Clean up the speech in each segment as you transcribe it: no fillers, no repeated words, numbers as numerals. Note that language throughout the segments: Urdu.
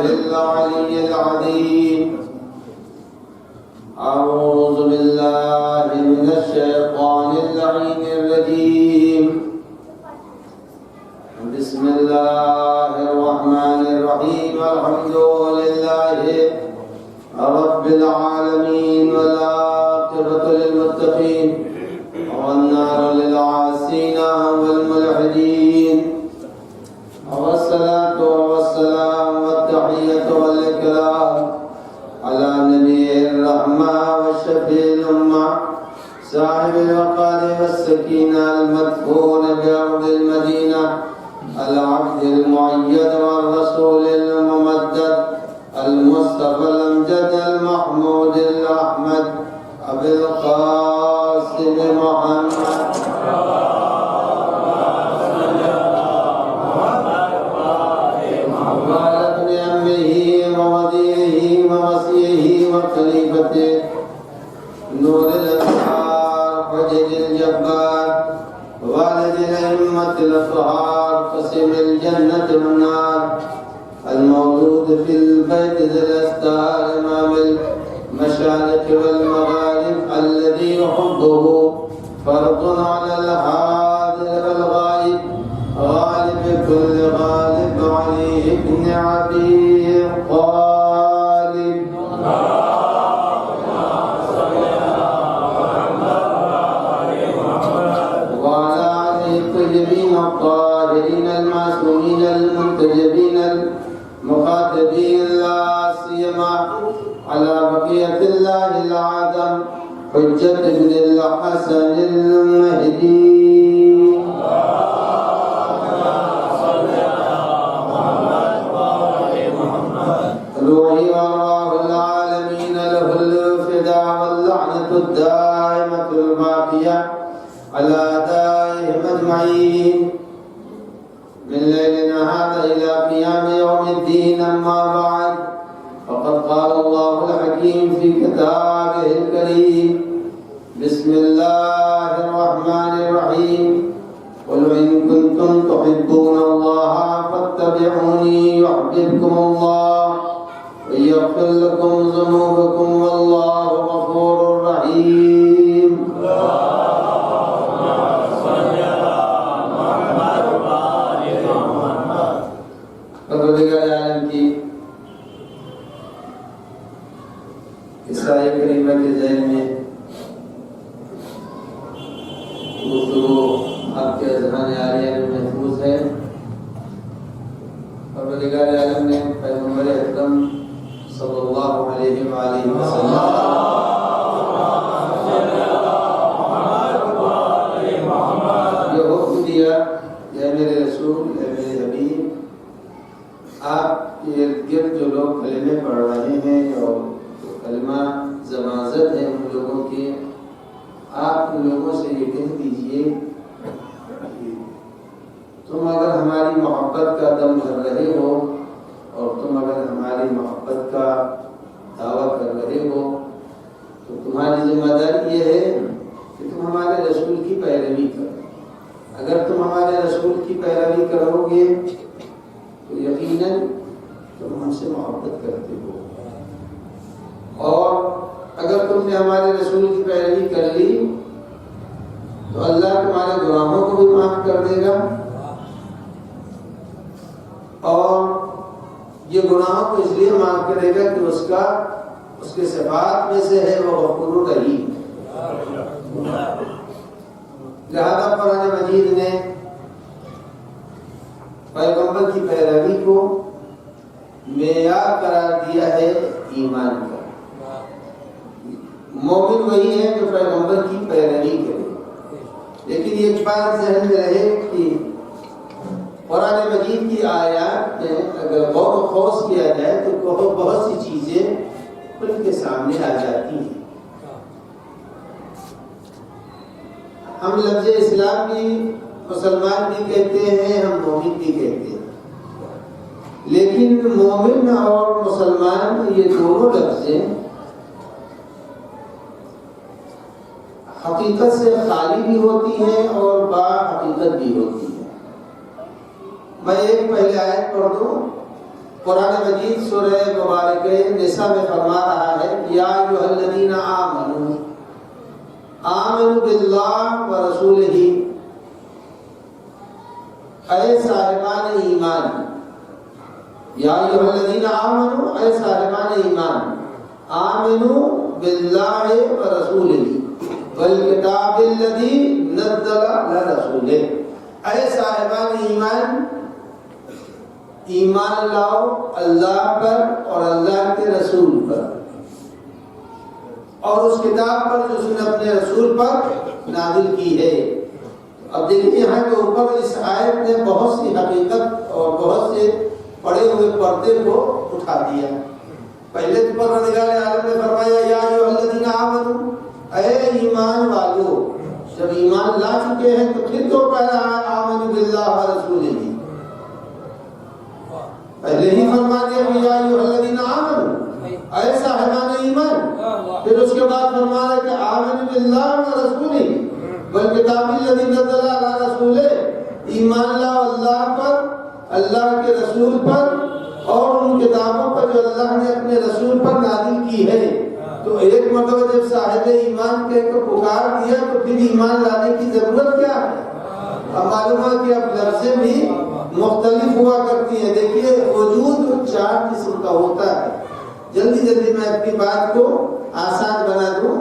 الله العلي العظيم. أعوذ بالله من الشيطان اللعين الرجيم. بسم الله الرحمن الرحيم. الحمد لله رب العالمين والعاقبة للمتقين والنار للعاصين والملحدين. والصلاة والسلام والتحية والإكرام على نبي الرحمة والشفيع الأمة صاحب الوقار والسكينة المدفون بأرض المدينة العبد المؤيد والرسول الممدد المصطفى الأمجد المحمود الأحمد أبي القاسم محمد وعلى ابن أمه ووزيره ووصيه وخليفته نور الأنوار حجج الجبار والد الأئمة الأطهار قسم الجنة والنار المولود في البيت ذي الأستار إمام المشارق والمغارب الذي حبه فرض على الحاضر والغائب غالب كل غالب علي بن عبيد غالب. وعلى آله الطيبين الطاهرين المعصومين المنتجبين المخاطبين لا سيما على بقية الله العظم حجة ابن الحسن المهدي. روحي وأرواح العالمين له الفداء واللعنة الدائمة الباقية على أعدائهم أجمعين من ليلنا هذا إلى قيام يوم الدين. أما بعد فقد قال الله الحكيم في كتابه الكريم بسم الله الرحمن الرحيم قل إن كنتم تحبون الله فاتبعوني يحببكم الله ويغفر لكم ذنوبكم والله غفور رحيم. پروردگار عالم کی اس آیت کریمہ کے ذہن میں گفتگو آپ کے اذہان عالیہ میں محفوظ ہے. پروردگار عالم نے پیغمبر اکرم صلی اللہ علیہ وآلہ وسلم یہ حکم دیا کہ میرے رسول اے میرے حبیب آپ کے ارد گرد جو لوگ کلمے پڑھ رہے ہیں اور کلمہ زمازت ہے ان لوگوں کے، آپ ان لوگوں سے یہ کہہ دیجئے تم اگر ہماری محبت کا دم بھر رہے ہو اور تم اگر ہماری محبت کا دعویٰ کر رہے ہو تو تمہاری ذمہ داری یہ ہے کہ تم ہمارے رسول کی پیروی کرو. اگر تم ہمارے رسول کی پیروی کرو گے تو یقیناً تم ہم سے محبت کرتے ہو، اور اگر تم نے ہمارے رسول کی پیروی کر لی تو اللہ تمہارے گناہوں کو بھی معاف کر دے گا، اور یہ گناہوں کو اس لیے معاف کرے گا کہ اس کے صفات میں سے ہے وہ غفور رحیم. لہذا قرآن مجید نے پیغمبر کی پیروی کو معیار قرار دیا ہے ایمان کا. مومن وہی ہے جو پیغمبر کی پیروی کرے. لیکن یہ بات ذہن میں رہے کہ قرآن مجید کی آیات میں اگر غور و خوض کیا جائے تو بہت سی چیزیں ان کے سامنے آ جاتی ہیں. ہم لفظ اسلام بھی مسلمان بھی کہتے ہیں، ہم مومن بھی کہتے ہیں، لیکن مومن اور مسلمان یہ دونوں لفظیں حقیقت سے خالی بھی ہوتی ہیں اور با حقیقت بھی ہوتی ہیں. میں ایک پہلے آیت پڑھ دوں قرآن مجید سورہ مبارکہ نساء میں فرما رہا ہے یا ایھا الذین آمنوا آمنوا باللہ ورسولہ، اے صاحبان ایمان، یا ایھا الذین آمنوا، اے صاحبان ایمان، آمنوا باللہ ورسولہ والکتاب الذی نزل علی رسولہ، اے صاحبان ایمان، ایمان لاؤ اللہ پر اور اللہ کے رسول پر اور اس کتاب پر جو اس نے اپنے رسول پر نازل کی ہے۔ اب دیکھیں یہاں کے اوپر اس آیت نے بہت سی حقیقت اور بہت سے پڑے ہوئے پردے کو اٹھا دیا۔ پہلے تو پروردگار عالم نے فرمایا یا ایھا الذین آمنوا، اے ایمان والو، جب ایمان لا چکے ہیں تو پھر تو کہہ رہا ہے آمنوا باللہ ورسولہ، پہلے ہی فرما دیا یا ایھا الذین آمنوا، اے صاحبان ایمان، پھر اس کے بعد فرما رہا ہے کہ آمنوا باللہ ورسولہ والکتاب الذی نزل علی رسولہ، ایمان لاؤ اللہ پر، اللہ کے رسول پر اور ان کتابوں پر جو اللہ نے اپنے رسول پر نازل کی ہے۔ تو ایک مرتبہ جب صاحب ایمان کے کو پکار دیا تو پھر ایمان لانے کی ضرورت کیا ہے؟ اب معلوم ہے کہ اب لفظیں بھی مختلف ہوا کرتی ہیں۔ دیکھیے وجود 4 قسم کا ہوتا ہے، جلدی میں اپنی بات کو آسان بنا دوں۔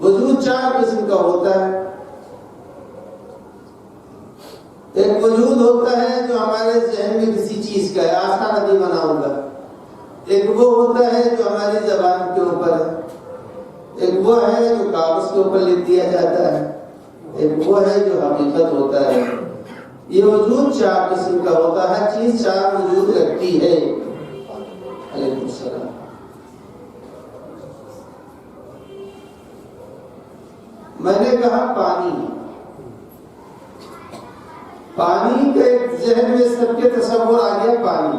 وجود 4 قسم کا ہوتا ہے۔ ایک وجود ہوتا ہے جو ہمارے ذہن میں کسی چیز کا ہے، آسان ابھی بناؤں گا۔ ایک وہ ہوتا ہے جو ہماری زبان کے اوپر ہے، ایک وہ ہے جو کاغذ کے اوپر لکھ دیا جاتا ہے، ایک وہ ہے جو حقیقت ہوتا ہے۔ یہ وجود 4 قسم کا ہوتا ہے، چیز 4 وجود رکھتی ہے۔ علیکم السلام۔ میں نے کہا پانی کا ایک ذہن میں سب کے تصور آ گیا، پانی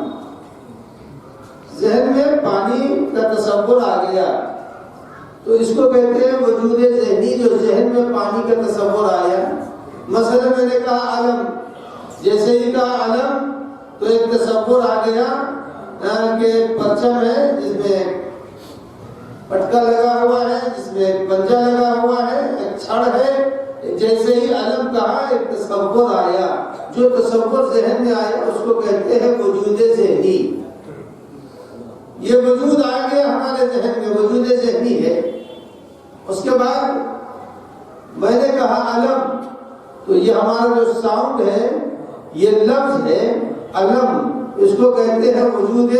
ذہن میں پانی کا تصور آ گیا تو اس کو کہتے ہیں وجود ذہنی، جو ذہن میں پانی کا تصور آیا۔ مثلا میں نے کہا علم، جیسے ہی کہا علم تو ایک تصور آ گیا کہ پرچم ہے جس میں پٹکا لگا ہوا ہے، جس میں ایک پنجہ لگا ہوا ہے، ایک چھڑ ہے۔ جیسے ہی علم کہا ایک تصور آیا، جو تصور ذہن میں آیا اس کو کہتے ہیں وجود ذہنی۔ یہ وجود آ گیا ہمارے ذہن میں، وجود ذہنی ہے۔ اس کے بعد میں نے کہا علم، تو یہ ہمارا جو ساؤنڈ ہے، یہ لفظ ہے علم، اس کو کہتے ہیں وجود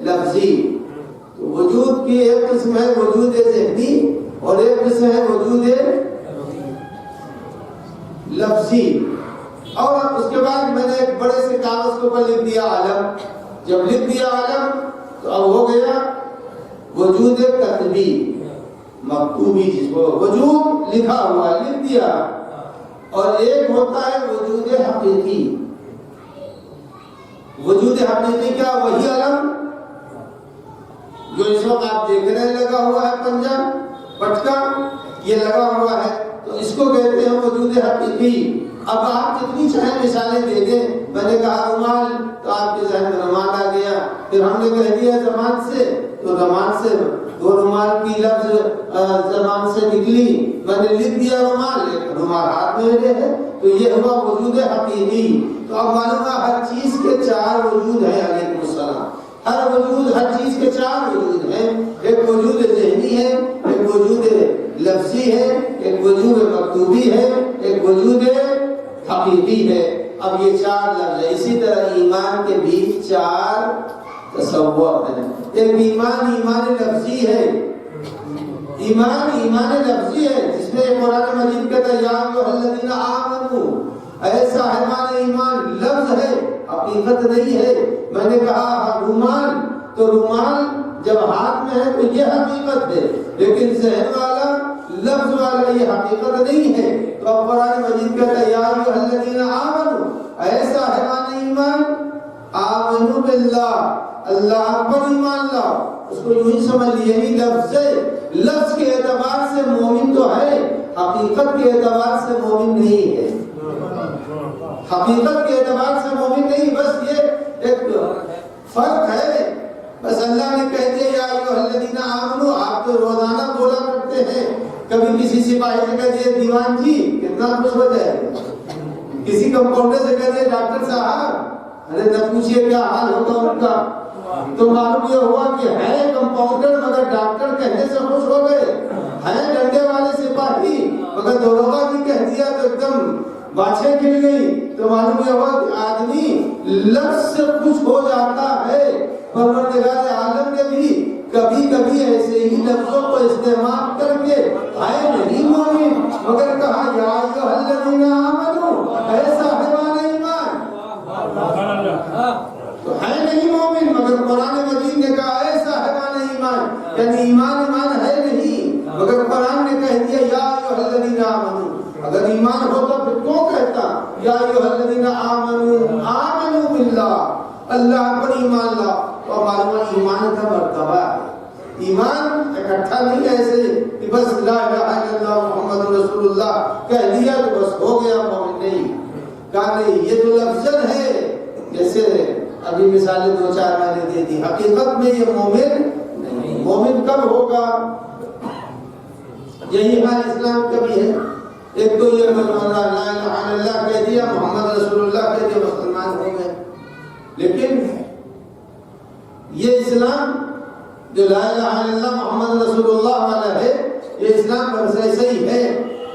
لفظی۔ تو وجود کی ایک قسم ہے وجود ذہنی اور ایک قسم ہے وجود لفظی۔ اور اس کے بعد میں نے ایک بڑے سے کاغذ کے اوپر لکھ دیا علم۔ جب لکھ دیا علم تو اب ہو گیا وجود کتبی، مکتوبی، جس کو وجود لکھا ہوا لکھ دیا۔ اور ایک ہوتا ہے وجود حقیقی۔ وجود حقیقی کیا؟ وہی علم جو اس وقت آپ دیکھ رہے ہیں لگا ہوا ہے، پنجہ پٹکا یہ لگا ہوا ہے، تو اس کو کہتے ہیں وجود حقیقی۔ اب آپ جتنی چاہیں مثالیں دے دیں۔ میں نے کہا رومال تو آپ کے ذہن میں رومال آ گیا، پھر ہم نے کہہ دیا زبان سے تو زبان سے دو رومال کی لفظ زبان سے نکلی، میں نے لکھ دیا رومال، ایک رومال ہاتھ میں لے ہے، تو یہ ہوا وجود حقیقی۔ تو اب معلوم ہے ہر چیز کے 4 وجود ہیں۔ علیکم السلام۔ ہر وجود، ہر چیز کے 4 وجود ہیں۔ ایک وجود ذہنی ہے، ایک وجود لفظی ہے، ایک وجود مکتوبی ہے، ایک وجود حقیقی ہے۔ اب یہ 4 لفظ ہے۔ اسی طرح ایمان کے بھی 4 تصور ہیں۔ ایک ایمان لفظی ہے، ایمان لفظی ہے جس میں قرآن مجید کہتا ہے یا ایھا الذین آمنوا، اے صاحبان ایمان، لفظ ہے، حقیقت نہیں ہے۔ میں نے کہا رومال، تو رومال جب ہاتھ میں ہے تو یہ حقیقت ہے، لیکن ذہن والا لفظ والا یہ حقیقت نہیں ہے۔ تو اب قرآن مجید کہتا ہے یا ایھا الذین آمنوا، اے صاحبان ایمان، آمنوا باللہ، اللہ پر ایمان لاؤ۔ اس کو یوں ہی سمجھ لیے، یہی لفظ ہے، لفظ کے اعتبار سے مومن تو ہے، حقیقت کے اعتبار سے مومن نہیں ہے۔ حقیقت کے اعتبار سے مومن نہیں، بس یہ ایک فرق ہے. بس اللہ نے کہہ دیا یا ایھا الذین آمنو، آپ تو روزانہ بولا کرتے ہیں. کبھی کسی سپاہی سے کہہ دیا دیوان جی، کتنا خوش ہو جائے گا. کسی کمپاؤنڈر سے کہہ دیا ڈاکٹر صاحب، ارے نہ پوچھئے کیا حال ہوگا ان کا. تو معلوم یہ ہوا کہ ہے کمپاؤنڈر مگر ڈاکٹر کہنے سے خوش ہو گئے. ہے ڈنڈے والے سپاہی مگر داروغہ جی کہہ دیا تو ایک دم باچھیں کھل گئی. تو معلوم یہ ہوا کہ آدمی لفظ سے خوش ہو جاتا ہے. پروردگار عالم نے بھی کبھی کبھی ایسے ہی لفظوں کو استعمال کر کے ہے نہیں مومن مگر کہا یا ایھا الذین آمنو، اے صاحبان ایمان. تو ہے نہیں مومن مگر قرآن مجید نے کہا اے صاحبان ایمان، یعنی ایمان ہے نہیں مگر قرآن نے کہہ دیا یا ایھا الذین آمنو. اگر ایمان ہوتا پھر کیوں کہتا یا ایھا الذین آمنو باللہ، اللہ پر ایمان لا. اور معلوم ایمان کا مرتبہ ہے. ایمان اکٹھا نہیں ہے ایسے کہ بس لا الہ الا اللہ محمد رسول اللہ کہہ دیا تو بس ہو گیا مومن. نہیں کہا نہیں، یہ تو لفظ ہے. جیسے ابھی مثالیں دو چار میں نے دے دی، حقیقت میں یہ مومن نہیں. مومن کب ہوگا؟ یہی حال اسلام کا بھی ہے. ایک تو یہ لا الہ الا اللہ کہہ دیا، محمد رسول اللہ کہہ دیا، مسلمان ہو گئے. لیکن یہ اسلام جو لا الہ الا اللہ محمد رسول اللہ والا ہے، یہ اسلام بس ایسا ہی ہے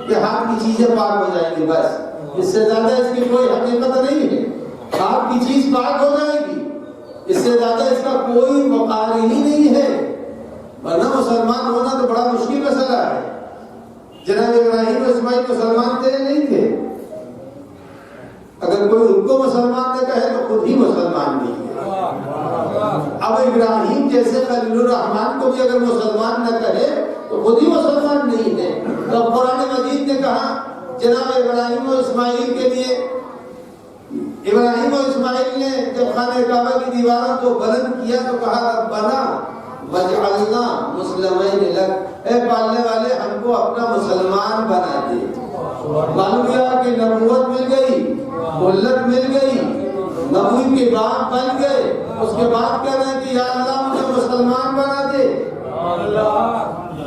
کہ ہاتھ کی چیزیں پاک ہو جائیں گی. بس اس سے زیادہ اس کی کوئی حقیقت نہیں ہے. ہاتھ کی چیز پاک ہو جائے گی، اس سے زیادہ اس کا کوئی وقار ہی نہیں ہے. ورنہ مسلمان ہونا تو بڑا مشکل مسئلہ ہے. جناب ابراہیم و اسماعیل مسلمان تھے نہیں تھے؟ اگر کوئی ان کو مسلمان نہ کہے تو خود ہی مسلمان نہیں ہے. اب ابراہیم جیسے خلیل الرحمن کو بھی اگر مسلمان نہ کہے تو خود ہی مسلمان نہیں ہے. تو قرآن مجید نے کہا جناب ابراہیم و اسماعیل کے لیے، ابراہیم و اسماعیل نے جب خانہ کعبہ کی دیواروں کو بلند کیا تو کہا ربنا وجعلنا مسلمین لک، اے پالنے والے ہم کو اپنا مسلمان بنا دے. معلوم کیا کہ نبوت مل گئی، خلت مل گئی، نبوی کے باپ بن گئے. اس کے بعد کہہ رہے ہیں کہ یا اللہ مجھے مسلمان بنا دے.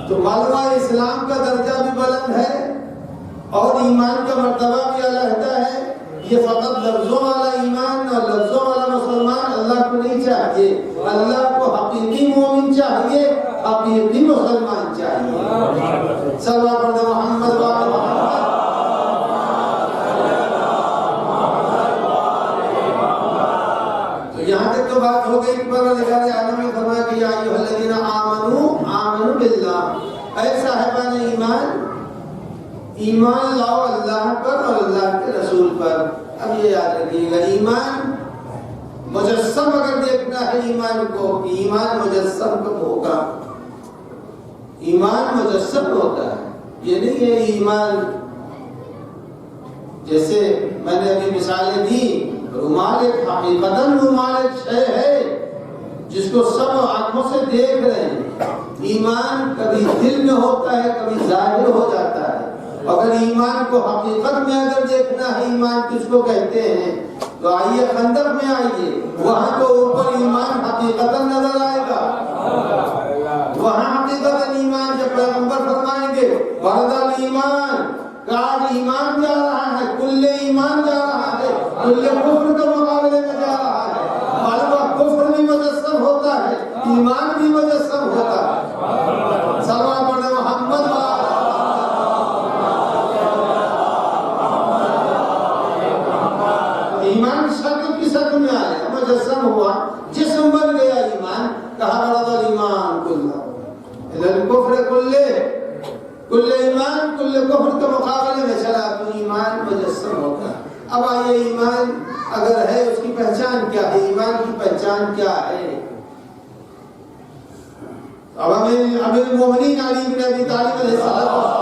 تو معلوم ہے اسلام کا درجہ بھی بلند ہے اور ایمان کا مرتبہ بھی علیحدہ ہے. یہ فقط لفظوں والا ایمان اور لفظوں والا مسلمان اللہ کو نہیں چاہیے. اللہ کو حقیقی مومن چاہیے، حقیقی مسلمان چاہیے. صلوات پڑھیں محمد وعلی محمد. تو یہاں تک تو بات ہو گئی کہ پروردگار عالم نے فرمایا کہ یا ایھا الذین آمنو باللہ، اے صاحبان ایمان، ایمان لاؤ اللہ پر اور اللہ کے رسول پر. اب یہ یاد رکھیے گا، ایمان مجسم اگر دیکھنا ہے ایمان کو، ایمان مجسم کب ہوگا؟ ایمان مجسم ہوتا ہے. یہ نہیں ہے ایمان جیسے میں نے ابھی مثالیں دی. رومال ایک حقیقتاً رومال ایک شے ہے جس کو سب آنکھوں سے دیکھ رہے ہیں. ایمان کبھی دل میں ہوتا ہے، کبھی ظاہر ہو جاتا ہے. اگر ایمان کو حقیقت میں اگر دیکھنا ہے ایمان کس کو کہتے ہیں تو آئیے خندق میں آئیے، وہاں تو اوپر ایمان حقیقتاً نظر آئے گا. وہاں حقیقتاً ایمان جب پیغمبر فرمائیں گے فرض الایمان، آج ایمان جا رہا ہے، کل ایمان جا رہا ہے، کل کفر کے مقابلے میں جا رہا ہے. معلوم کفر بھی مجسم ہوتا ہے، ایمان بھی مجسم ہوتا ہے. صلوات پڑھیں محمد. ایمان شکل کی شکل میں آئے، مجسم ہوا، جسم بن گیا ایمان. کہا فرض الایمان کلہ الکفر کل ایمان کل کفر کے مقابلے میں چلا تو ایمان مجسم ہوتا ہے. اب آئیے ایمان اگر ہے اس کی پہچان کیا ہے؟ ایمان کی پہچان کیا ہے؟ اب ہمیں امیر المومنین علی بن ابی طالب علیہ السلام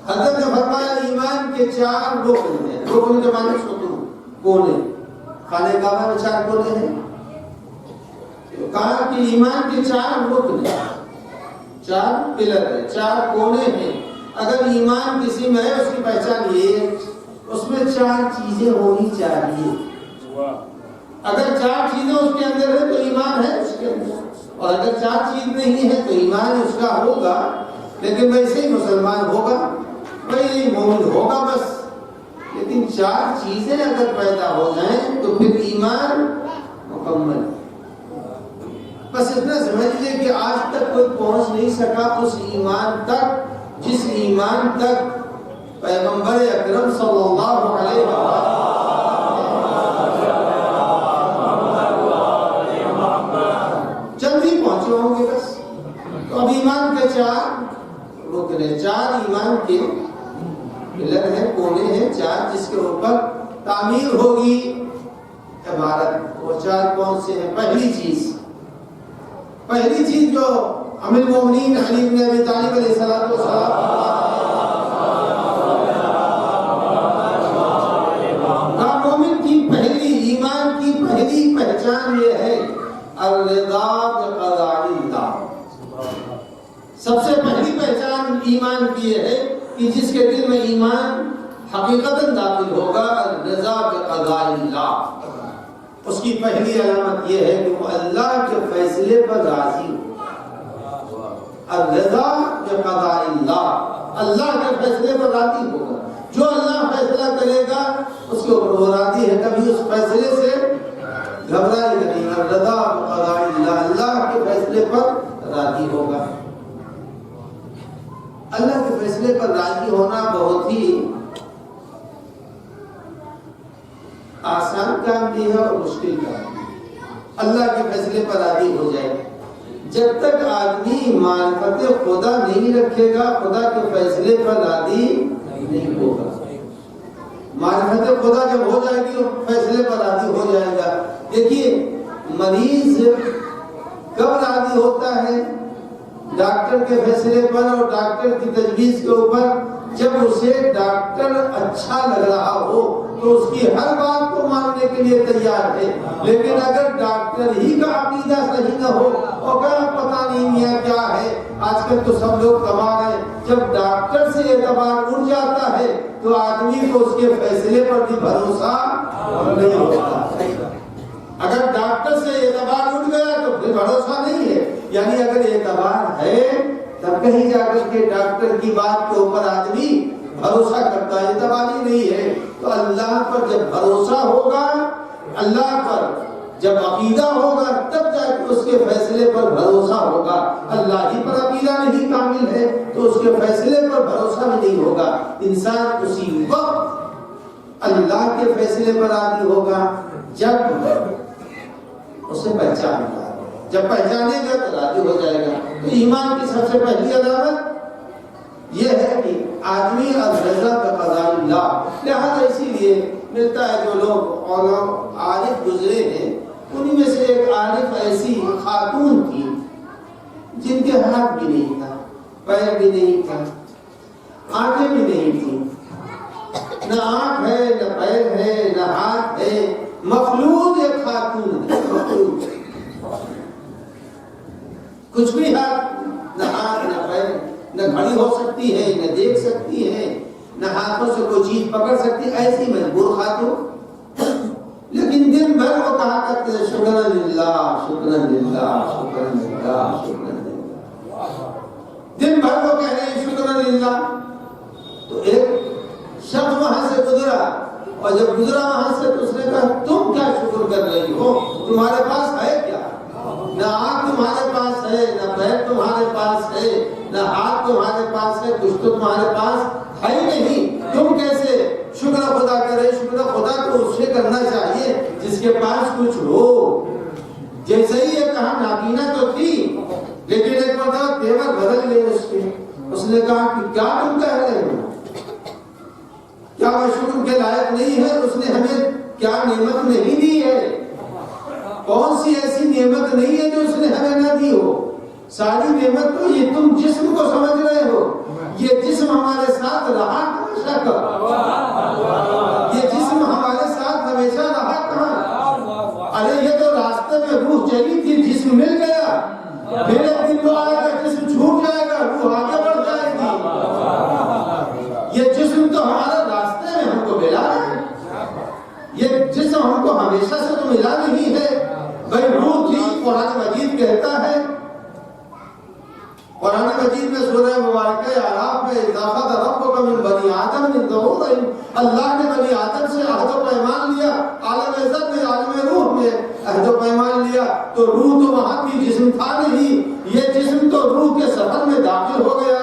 حضرت نے فرمایا ایمان کے 4 رکن ہیں. رکن کے معنی ستون، کونے. خانہ کعبہ میں 4 کونے ہیں. کہا کہ ایمان کے 4 رکن ہیں، 4 پلر ہیں، 4 کونے ہیں. اگر ایمان کسی میں ہے اس کی پہچان یہ ہے اس میں 4 چیزیں ہونی چاہیے. اگر 4 چیزیں اس کے اندر ہے تو ایمان ہے اس کے اندر, اور اگر 4 چیز نہیں ہے تو ایمان اس کا ہوگا لیکن ویسے ہی مسلمان ہوگا, وہی مومن ہوگا بس. لیکن 4 چیزیں اگر پیدا ہو جائیں تو پھر ایمان مکمل. بس اتنا سمجھ لیں کہ آج تک کوئی پہنچ نہیں سکا اس ایمان تک جس ایمان تک پیغمبر اکرم صلی اللہ علیہ وسلم چند ہی پہنچے ہوں گے بس. تو اب ایمان کے 4 رکن, 4 ایمان کے پلر ہیں, کونے ہیں 4 جس کے اوپر تعمیر ہوگی عبارت. وہ 4 کون سے ہیں؟ پہلی چیز جو امیر المومنین علی بن ابی طالب علیہ السلام کا مومن کی پہلی ایمان کی پہلی پہچان یہ ہے الرضا بقضاء اللہ. سب سے پہلی پہچان ایمان کی یہ ہے کہ جس کے دل میں ایمان حقیقتاً داخل ہوگا الرضا بقضاء اللہ, اس کی پہلی علامت یہ ہے کہ وہ اللہ کے فیصلے پر راضی ہو. الرضا بقضاء اللہ, اللہ کے فیصلے پر راضی ہوگا. جو اللہ فیصلہ کرے گا اس کے اوپر وہ راضی ہے, کبھی اس فیصلے سے گھبرائے گا نہیں. الرضا بقضاء اللہ, اللہ کے فیصلے پر راضی ہوگا. اللہ کے فیصلے پر راضی ہونا بہت ہی آسان کام بھی ہے اور مشکل کام بھی. اللہ کے فیصلے پر راضی ہو جائے. جب تک آدمی معرفت خدا نہیں رکھے گا خدا کے فیصلے پر راضی نہیں ہوگا. معرفت خدا جب ہو جائے گی فیصلے پر راضی ہو جائے گا. دیکھیے مریض کب راضی ہوتا ہے؟ ڈاکٹر کے فیصلے پر اور ڈاکٹر کی تجویز کے اوپر. جب اسے ڈاکٹر اچھا لگ رہا ہو تو اس کی ہر بات کو ماننے کے لیے تیار ہے. لیکن اگر ڈاکٹر ہی کا عقیدہ صحیح نہ ہو اور پتہ نہیں میاں کیا ہے, آج کل تو سب لوگ تباہ ہیں. جب ڈاکٹر سے اعتبار اڑ جاتا ہے تو آدمی کو اس کے فیصلے پر بھی بھروسہ نہیں ہوتا. اگر ڈاکٹر سے اعتبار اٹھ گیا تو پھر بھروسہ نہیں ہے. یعنی اگر اعتبار ہے تب کہیں جا کر کے ڈاکٹر کی بات کے اوپر آدمی بھروسہ کرتا ہے. اعتبار ہی نہیں ہے تو اللہ پر جب بھروسہ ہوگا, اللہ پر جب عقیدہ ہوگا تب جا کے اس کے فیصلے پر بھروسہ ہوگا. اللہ ہی پر عقیدہ نہیں کامل ہے تو اس کے فیصلے پر بھروسہ بھی نہیں ہوگا. انسان اسی وقت اللہ کے فیصلے پر راضی ہوگا جب اسے پہچانے گا. جب پہچانے گا تو راضی ہو جائے گا. تو ایمان کی سب سے پہلی علامت یہ ہے کہ آدمی الرضا بقضاء اللہ. لہذا اسی لیے ملتا ہے جو لوگ عارف گزرے ہیں انہی میں سے ایک عارف ایسی خاتون تھی جن کے ہاتھ بھی نہیں تھا, پیر بھی نہیں تھا, آنکھیں بھی نہیں تھی. نہ آنکھ ہے, نہ پیر ہے, نہ ہاتھ ہے. مخلوق ایک خاتون ہے, مخلوق کچھ بھی نہ ہاتھ نہ پیر, نہ کھڑی ہو سکتی ہے, نہ دیکھ سکتی ہے, نہ ہاتھوں سے کوئی چیز پکڑ سکتی, ایسی مجبور خاتون. لیکن دن بھر وہ کہا کرتے ہیں شکرا للہ شکرا للہ شکرا للہ شکرا للہ. دن بھر وہ کہہ رہے ہیں شکرا للہ. تو ایک شخص وہاں سے گزرا اور جب گزرا وہاں سے تو اس نے کہا تم کیا شکر کر رہی ہو, تمہارے پاس ہے کیا؟ نہ آنکھ تمہارے پاس ہے, نہ پیر تمہارے پاس ہے, نہ ہاتھ تمہارے پاس ہے, کچھ تو تمہارے پاس ہے نہیں. تم کیسے شکر خدا کرے؟ شکر خدا کو اس سے کرنا چاہیے جس کے پاس کچھ ہو. جیسے ہی یہ کہا نابینا تو تھی لیکن ایک مرتبہ تیور بدل گئے اس کے. اس نے کہا کہ کیا تم کہہ رہے ہو, کیا وہ شکر کے لائق نہیں ہے؟ اس نے ہمیں کیا نعمت نہیں دی ہے؟ کون سی ایسی نعمت نہیں ہے جو اس نے ہمیں نہ دی ہو؟ ساری نعمت تو یہ تم جسم کو سمجھ رہے ہو. یہ جسم ہمارے ساتھ رہا ہمیشہ کب؟ یہ جسم ہمارے ساتھ ہمیشہ رہا کہاں؟ ارے یہ تو راستے میں روح چلی تھی, جسم مل گیا, پھر ایک دن وہ آئے گا جسم چھوٹ جائے گا, روح آگے بڑھ جائے گی. یہ جسم تو ہمارے راستے میں ہم کو ملا یہ جسم ہم کو ہمیشہ سے تو ملا نہیں ہے بھائی، روح تھی. قرآن مجید کہتا ہے، قرآن مجید میں سورہ مبارکہ اعراف میں اضافہ ربک من بنی آدم من ظہور، اللہ نے بنی آدم سے عہد و پیمان لیا، عالم عزت میں عالم روح میں عہد و پیمان لیا. تو روح تو وہاں کی جسم تھا نہیں، یہ جسم تو روح کے سفر میں داخل ہو گیا.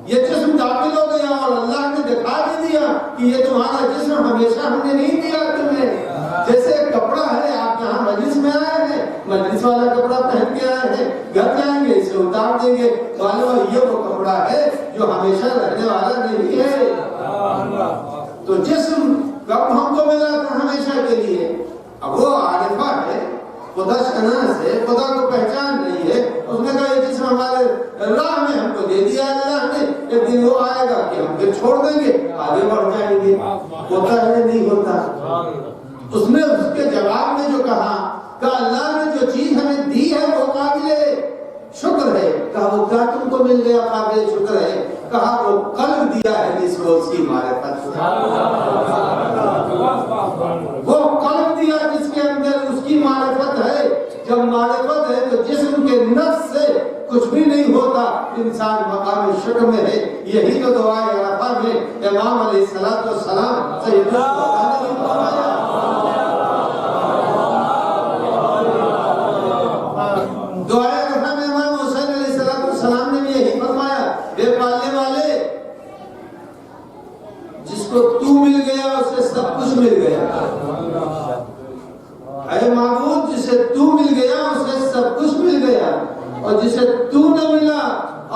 یہ جسم داخل ہو گیا اور اللہ نے دکھا بھی دیا کہ یہ تمہارا جسم ہمیشہ ہم نے نہیں دیا تمہیں. جیسے کپڑا ہے، آپ یہاں مجلس میں آئے ہیں، مجلس والا کپڑا پہن کے آئے ہیں، گھر جائیں گے اسے اتار دیں گے، معلوم یہ وہ کپڑا ہے جو ہمیشہ رہنے والا نہیں ہے. تو جسم کب ہم کو ملا تھا؟ ہمیشہ کے لیے. اب وہ عارفہ ہے، خدا شناس ہے، خدا کو پہچان نہیں ہے، اس نے کہا یہ جسم ہمارے راہ میں ہم کو دے دیا اللہ نے، ایک دن وہ آئے گا کہ ہم پھر چھوڑ دیں گے، آگے بڑھ جائیں گے. ہوتا ہے نہیں ہوتا؟ اس نے اس کے جواب میں جو کہا کہ اللہ نے جو چیز ہمیں دی ہے وہ قابل شکر ہے. کہا وہ کیا تم کو مل گیا قابل شکر ہے؟ کہا وہ قلب دیا ہے جس کو اس کی معرفت. وہ قلب دیا جس کے اندر اس کی معرفت ہے. جب معرفت ہے تو جسم کے نفس سے کچھ بھی نہیں ہوتا، انسان مقام شکر میں ہے. یہی تو دعائے عرفہ میں امام علیہ السلام سیدنا نے فرمایا. دعائے عرفہ میں امام حسین علیہ السلام نے بھی یہی فرمایا، اے پالنے والے، جس کو تو مل گیا اسے سب کچھ مل گیا. اے معبود، جسے تو مل گیا اسے سب کچھ مل گیا، اور جسے تو نہ ملا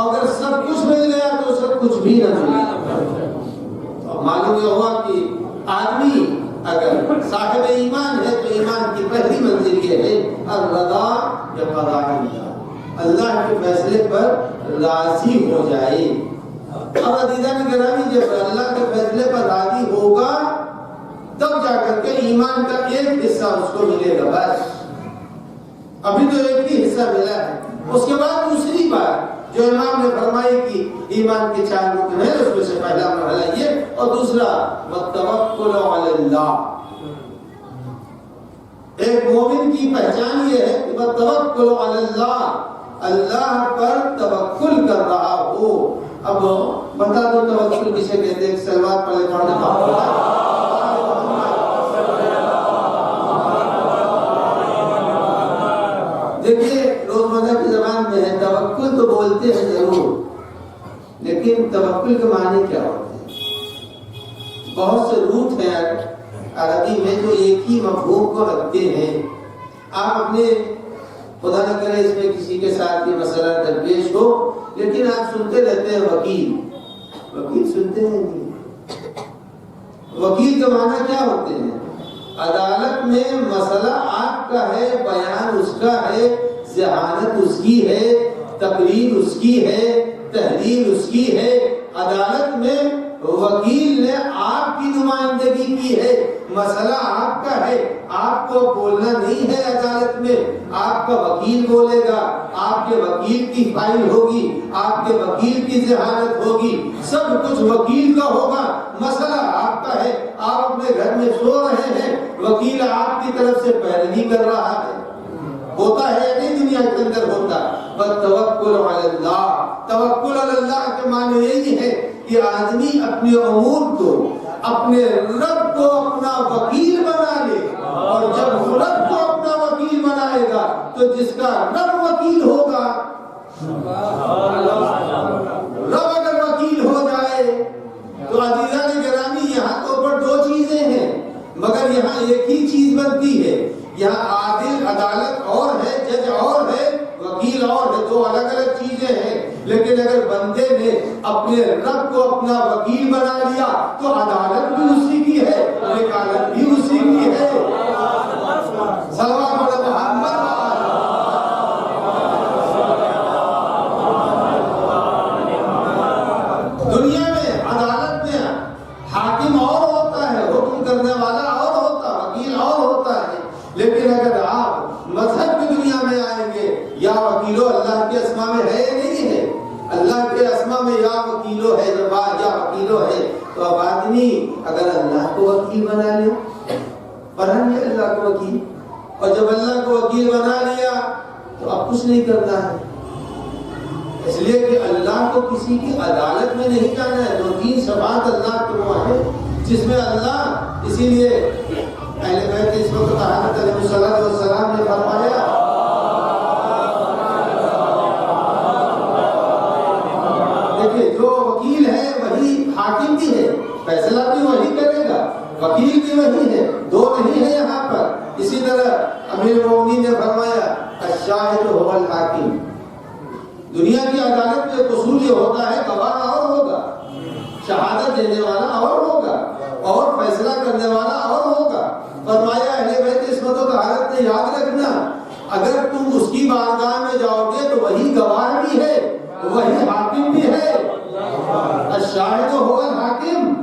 اگر سب کچھ مل گیا تو اسے کچھ بھی نہ ملا. معلوم یہ ہوا کہ آدمی اگر صاحب ایمان ہے تو ایمان کی پہلی منزل یہ ہے الرضا بقضاء اللہ، اللہ کے فیصلے پر راضی ہو جائے. اب عزیزان گرامی، جب اللہ کے فیصلے پر راضی ہوگا تب جا کر کے ایمان کا ایک حصہ اس کو ملے گا. بس ابھی تو ایک ہی حصہ ملا ہے. اس کے بعد دوسری بات جو امام نے فرمائی کہ ایمان کے 4 رکن ہیں، اس میں سے پہلا مرحلہ یہ، اور دوسرا والتوکل علی اللہ. ایک مومن کی پہچان یہ ہے کہ والتوکل علی اللہ، اللہ پر توکل کر رہا ہو. اب بتا دو توکل کسے کہتے ہیں؟ سلوات پڑھ لیتا. دیکھیے روزمرہ کی زبان میں ہے توکل تو بولتے ہیں ضرور، لیکن توکل کے معنی کیا ہوتے ہیں؟ بہت سے روٹ ہیں عربی میں جو ایک ہی مفہوم کو رکھتے ہیں. آپ اپنے خدا نہ کرے اس میں کسی کے ساتھ یہ مسئلہ درپیش ہو، لیکن آپ سنتے رہتے ہیں وکیل. وکیل سنتے ہیں نہیں. وکیل کے معنی کیا ہوتے ہیں؟ عدالت میں مسئلہ آپ کا ہے، بیان اس کا ہے، ذہانت اس کی ہے، تقریر اس کی ہے، تحریر اس کی ہے. عدالت میں وکیل نے آپ کی نمائندگی کی ہے، مسئلہ آپ کا ہے، آپ کو بولنا نہیں ہے عدالت میں، آپ کا وکیل بولے گا، آپ کے وکیل کی فائل ہوگی، آپ کے وکیل کی ذہانت ہوگی، سب کچھ وکیل کا ہوگا. مسئلہ آپ کا ہے، آپ اپنے گھر میں سو رہے ہیں، وکیل آپ کی طرف سے پیروی کر رہا ہے. ہوتا ہے یا نہیں دنیا کے اندر ہوتا؟ توکل علی اللہ. توکل علی اللہ کے معنی یہی ہے کہ آدمی اپنے امور کو، اپنے رب کو اپنا وکیل بنا لے، اور جب رب کو اپنا وکیل بنائے گا تو جس کا رب وکیل ہوگا، رب اگر وکیل ہو جائے تو عزیزان گرامی یہاں تو اوپر 2 چیزیں ہیں، مگر یہاں ایک ہی چیز بنتی ہے. یہاں عادل عدالت اور ہے، جج اور ہے، وکیل اور ہے، 2 الگ الگ چیزیں ہیں. لیکن اگر بندے نے اپنے رب کو اپنا وکیل بنا لیا تو عدالت بھی اسی کی ہے، وکالت بھی اسی کی ہے. صلوات علی محمد. دنیا میں عدالت میں حاکم اور ہوتا ہے، حکم کرنے والا اور ہوتا، وکیل اور ہوتا ہے. لیکن اگر آپ مذہب کی دنیا میں آئیں گے، یا وکیلو اللہ کے اسما میں ہے نہیں ہے، اللہ کے اسما میں یا وکیلو ہے، یا وکیلو ہے، تو اب آدمی اگر اللہ کو وکیل بنا لے، بنا لیا اللہ کو وکیل، اور جب اللہ کو وکیل بنا لیا تو اب کچھ نہیں کرنا ہے، اس لیے کہ اللہ کو کسی کی عدالت میں نہیں جانا ہے۔ جو تین صفات اللہ کے وہ ہے جس میں اللہ، اسی لیے اہل بیت اس وقت طہارت علیہ الصلوۃ والسلام نے فرمایا دیکھیے جو وکیل ہے وہی حاکم بھی ہے، فیصلہ بھی وہی کرے گا، وکیل بھی وہی ہے، دو نہیں ہے یہاں پر۔ اسی طرح امیر المومنین نے فرمایا الشاہد هو الحاکم، دنیا کی عدالت میں اصول یہ ہوتا ہے گواہ اور ہوگا، شہادت دینے والا اور ہوگا، اور فیصلہ کرنے والا اور ہوگا۔ فرمایا اہل بیت عصمت و طہارت نے یاد رکھنا اگر تم اس کی بارگاہ میں جاؤ گے تو وہی گواہ بھی ہے، وہی حاکم بھی ہے۔ الشاہد هو الحاکم،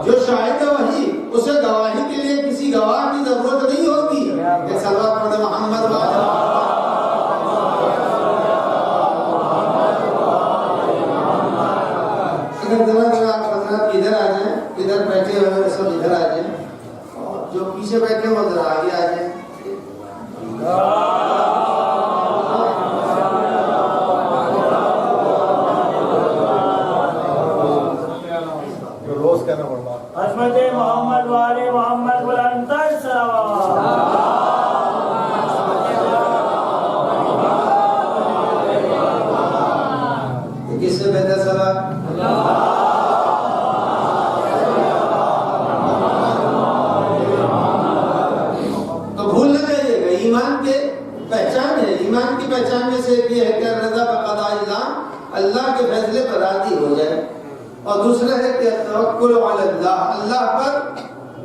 جو شاہد ہے وہی، اسے گواہی کے لیے کسی گواہ کی ضرورت نہیں ہوگی۔ کہ صلوات پڑھیں محمد حضرات ادھر آ جائیں، ادھر بیٹھے ہوئے سب ادھر آ جائیں، اور جو پیچھے بیٹھے ہیں وہ ذرا آگے آ جائیں۔ روز کہنا پڑتا حضرت محمد والے محمد بلندر صلوات۔ کس سے بہتر صلاح؟ تو بھول نہ جائیے گا ایمان کے پہچان ہے، ایمان کی پہچان میں سے یہ ہے کہ رضا بقضاء اللہ، اللہ کے فیصلے پر راضی ہو جائے، اور دوسرا ہے کہ توکل علی اللہ، اللہ پر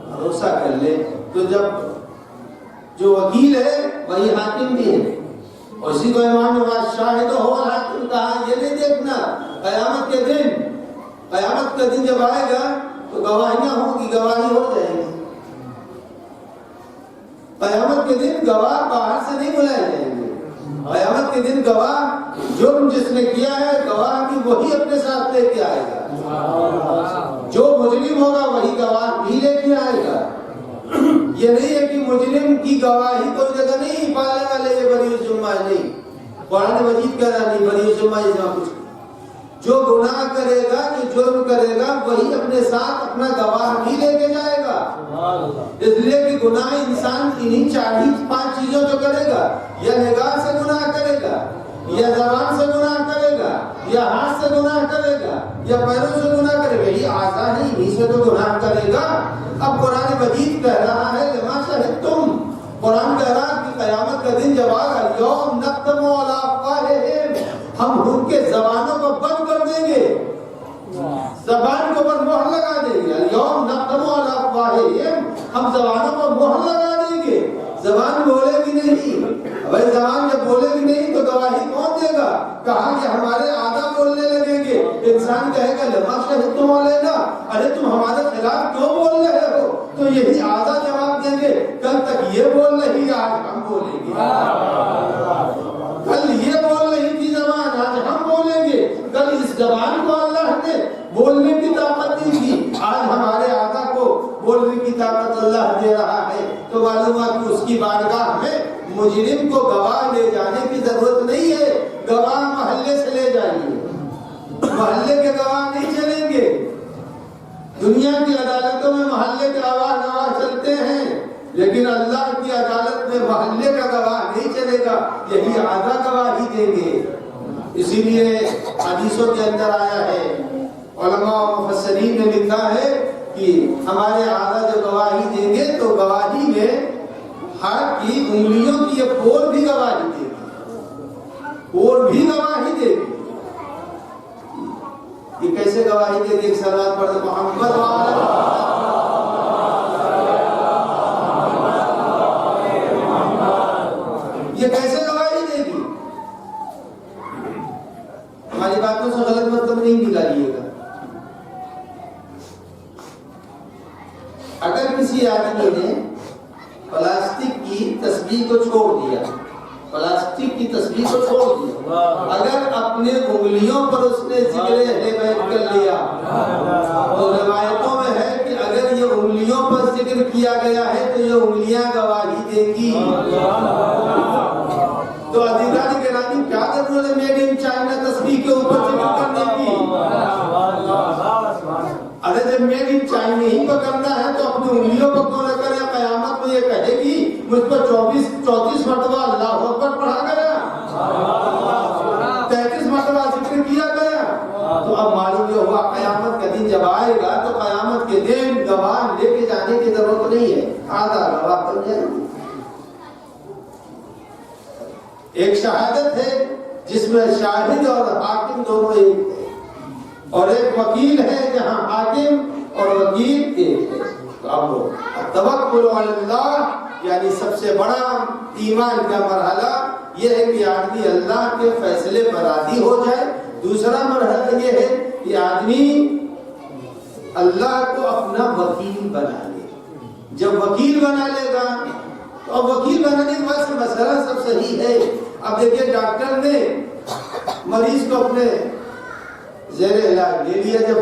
بھروسہ کر لے۔ تو جب جو وکیل ہے وہی حاکم بھی ہے، اور اسی کو امام نے شاہد ہو الحاکم کہا۔ یہ نہیں دیکھنا قیامت کے دن جب آئے گا تو گواہیاں ہوں گی، گواہی ہو جائے گی۔ قیامت کے دن گواہ باہر سے نہیں بلائے جائیں گے، قیامت کے دن گواہ جرم جس نے کیا ہے گواہ بھی وہی اپنے ساتھ لے کے آئے گا، جو مجرم ہوگا وہی گواہ بھی لے کے آئے گا۔ یہ نہیں ہے کہ مجرم کی گواہی کوئی جگہ نہیں پالنے والے، یہ بری الذمہ نہیں، قرآن مجید کا نہیں، بری الذمہ یہاں کچھ جو گناہ کرے گا، جو جرم کرے گا وہی اپنے ساتھ اپنا گواہ بھی لے کے جائے گا۔ اس لیے کہ گناہ انسان انہی 4-5 چیزوں جو کرے گا، یا نگاہ سے گناہ کرے گا، یا زبان سے گناہ کرے گا، یا ہاتھ سے گناہ کرے گا، یا پیروں سے گناہ کرے گا، یہ اعضاء نہیں، انہی سے تو گناہ کرے گا۔ اب قرآن مجید کہہ رہا ہے لما شہدتم، قرآن کہہ رہا ہے کہ قیامت کا دن جب آگا یوم نختم علی افواہہم، ہم ان کے زبانوں کو بند کر دیں گے، زبان کے اوپر مہر لگا دیں گے۔ یوم نختم علی افواہہم، ہم زبانوں کو مہر لگا دیں گے، زبان بولے گی نہیں۔ بھائی زبان جب بولے گی نہیں تو گواہی کون دے گا؟ کہا کہ ہمارے اعضاء بولنے لگیں گے۔ انسان کہے گا لما شہدتم علینا، ارے تم ہمارے خلاف کیوں بول رہے ہو؟ تو یہی اعضاء جواب دیں گے کل تک یہ بول رہی، آج ہم بولیں گے، کل یہ بول رہی تھی زبان، آج ہم بولیں گے، کل اس زبان کو اللہ نے بولنے کی طاقت دی تھی، آج ہمارے اعضاء کو بولنے کی طاقت اللہ دے رہا ہے۔ تو معلوم ہوا کہ اس کی بارگاہ میں مجرم کو گواہ لے جانے کی ضرورت نہیں ہے، گواہ محلے سے لے جائیے، محلے کے گواہ نہیں چلیں گے۔ دنیا کی عدالتوں میں محلے کے گواہ چلتے ہیں، لیکن اللہ کی عدالت میں محلے کا گواہ نہیں چلے گا، یہی اعضاء گواہی دیں گے۔ اسی لیے حدیثوں کے اندر آیا ہے، علماء و مفسرین نے لکھا ہے کہ ہمارے اعضاء جو گواہی دیں گے تو گواہی میں ہاتھ کی انگلیوں کی یہ پور بھی گواہی دے گی، پور بھی گواہی دے گی۔ یہ کیسے گواہی دے گی؟ ایک صلوات پڑھ دو محمد یہ کیسے گواہی دے گی؟ ہماری باتوں سے غلط مطلب نہیں نکالیے گا۔ اگر کسی آدمی نے پلاسٹک کی تصویر کو چھوڑ دیا، پلاسٹک کی تصویر کو چھوڑ دیا، اگر اپنے انگلیوں پر اس نے ذکر اہل بیت کر لیا، تو روایتوں میں ہے کہ اگر یہ انگلیوں پر ذکر ذکر کیا گیا ہے تو یہ انگلیاں گواہی دیں گی۔ تو عزیزان گرامی کیا ضرورت ہے میڈ ان چائنا تسبیح کے اوپر ذکر کرنے کی؟ ارے جب میڈ ان چائنا ہی پکڑنا ہے تو اپنی انگلیوں کو کیوں نہ کرے؟ قیامت میں یہ کہے گی مجھ پر 34 مرتبہ اللہ اکبر پڑھا گیا، 33 مرتبہ ذکر کیا گیا۔ تو اب معلوم یہ ہوا قیامت کا دن جب آئے گا تو قیامت کے دن گواہ لے کے جانے کی ضرورت نہیں ہے، آدھا گواہ بن جائے گا۔ ایک شہادت ہے جس میں شاہد اور حاکم دونوں ایک ہے، اور ایک وکیل ہے جہاں حاکم اور وکیل ایک ہے۔ تو اب توکل علی اللہ یعنی سب سے بڑا ایمان کا مرحلہ یہ ہے کہ آدمی اللہ کے فیصلے پر راضی ہو جائے۔ دوسرا مرحلہ یہ ہے کہ آدمی اللہ کو اپنا وکیل بنا لے۔ جب وکیل بنا لے گا تو اب وکیل بنانے کے بعد مسئلہ سب صحیح ہے۔ اب دیکھیے ڈاکٹر نے مریض کو اپنے زیر علاج لے لیا، جب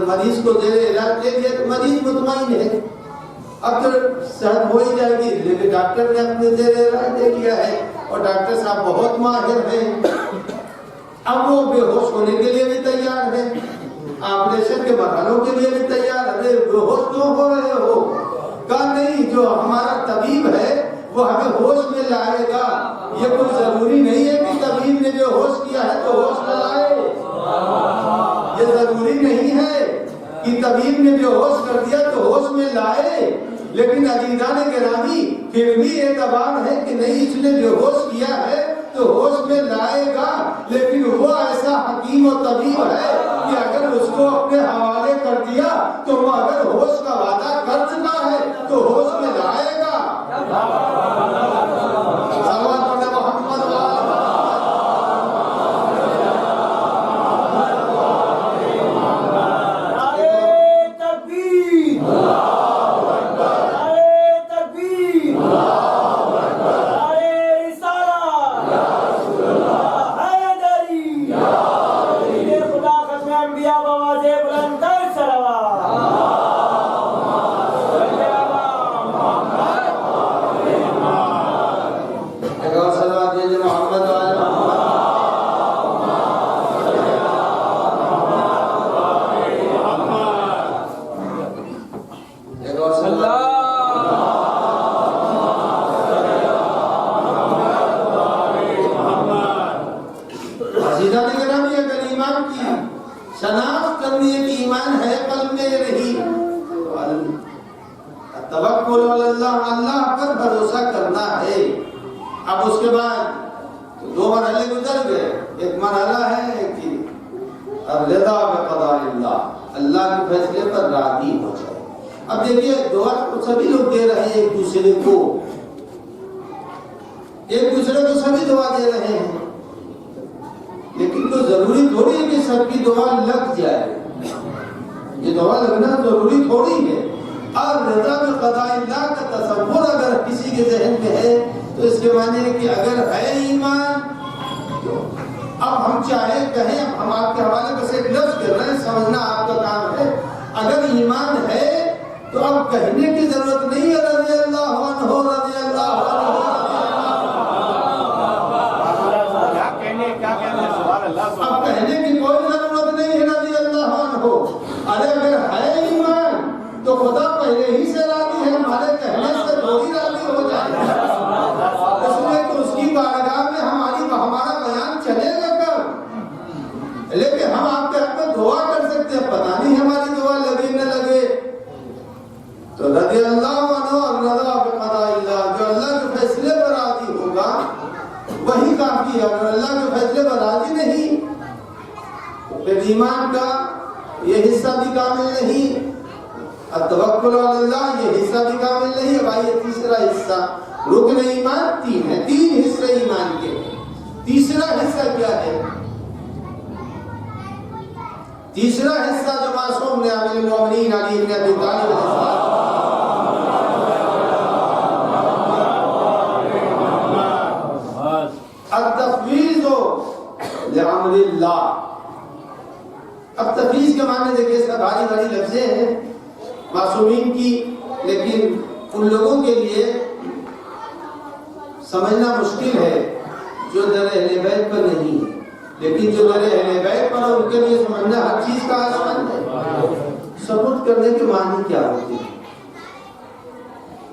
مریض کو زیر علاج لے لیا تو مریض مطمئن ہے، اب تو صحت ہو ہی جائے گی، لیکن ڈاکٹر نے اپنے زیر علاج لے لیا ہے اور ڈاکٹر صاحب بہت ماہر ہیں۔ اب وہ بے ہوش ہونے کے لیے بھی تیار ہے، آپریشن کے مرحلوں کے لیے بھی تیار ہے۔ بے ہوش کیوں ہو رہے ہو؟ کہا نہیں، جو ہمارا طبیب ہے وہ ہمیں ہوش میں لائے گا۔ یہ کوئی ضروری نہیں ہے کہ طبیب نے بے ہوش کیا ہے تو ہوش میں لائے، یہ ضروری نہیں ہے کہ طبیب نے بے ہوش کر دیا تو ہوش میں لائے۔ لیکن عزیزان گرامی پھر بھی اعتبار ہے کہ نہیں، اس نے بے ہوش کیا ہے تو ہوش میں لائے گا، لیکن وہ ایسا حکیم و طبیب ہے کہ اگر اس کو اپنے حوالے کر دیا تو وہ اگر ہوش کا وعدہ کر چکا ہے تو ہوش میں لائے گا۔ شناخت کرنی ہے کہ ایمان ہے قلب میں یا نہیں۔ توکل علی اللہ، اللہ پر بھروسہ کرنا ہے۔ اب اس کے بعد دو مرحلے گزر گئے، ایک مرحلہ ہے کہ الرضا بقضاء اللہ، اللہ کے فیصلے پر راضی ہو جائے۔ اب دیکھیے دعا تو سبھی لوگ دے رہے ہیں ایک دوسرے کو سبھی دعا دے رہے ہیں، لیکن تو ضروری تھوڑی ہے کہ سب کی دعا لگ جائے، یہ دعا لگنا ضروری تھوڑی ہے۔ اور رضا بقضاء اللہ کا تصور اگر کسی کے ذہن میں ہے تو اس کے معنی ہے کہ اگر ہے ایمان تو اب ہم چاہے کہیں، ہم آپ کے حوالے بس ایک لفظ کر رہے ہیں، سمجھنا آپ کا کام ہے۔ اگر ایمان ہے تو اب کہنے کی ضرورت نہیں ہے رضی اللہ عنہ رضی اللہ عنہ، اب کہنے کی کوئی ضرورت نہیں ہے رضی اللہ عنہ۔ ارے اگر ہے ایمان تو خدا پہلے ہی سے راضی ہے، ہمارے کہنے سے تھوڑی راضی ہو جائے، اس میں تو اس کی بارگاہ میں ہمارا بیان چلے گا کب؟ لیکن ہم آپ کے حق میں دعا کر سکتے ہیں، پتہ نہیں ہماری دعا لگے نہ لگے۔ تو رضی اللہ عنہ اور رضا بقضاء اللہ، جو اللہ کے فیصلے پر راضی ہوگا وہی کافی ہے۔ اگر اللہ کے فیصلے پر راضی نہیں تو پھر ایمان کا یہ حصہ بھی کامل نہیں، التوکل علی اللہ یہ حصہ بھی کامل نہیں ہے۔ بھائی تیسرا حصہ رکن ایمان تین ہے، تین حصے ایمان کے۔ تیسرا حصہ کیا ہے؟ تیسرا حصہ جو معصوم نے امیر المومنین علی بن ابی طالب التفویض لامر اللہ۔ اب تفویض کے معنی دیکھیں، اس کا بھاری بھاری لفظیں ہیں معصومین کی، لیکن ان لوگوں کے لیے سمجھنا مشکل ہے جو در اہل بیت پر نہیں ہے، لیکن جو در اہل بیت پر ان کے لیے سمجھنا ہر چیز کا آسان ہے۔ ثبوت کرنے کے معنی کیا ہوتے ہیں؟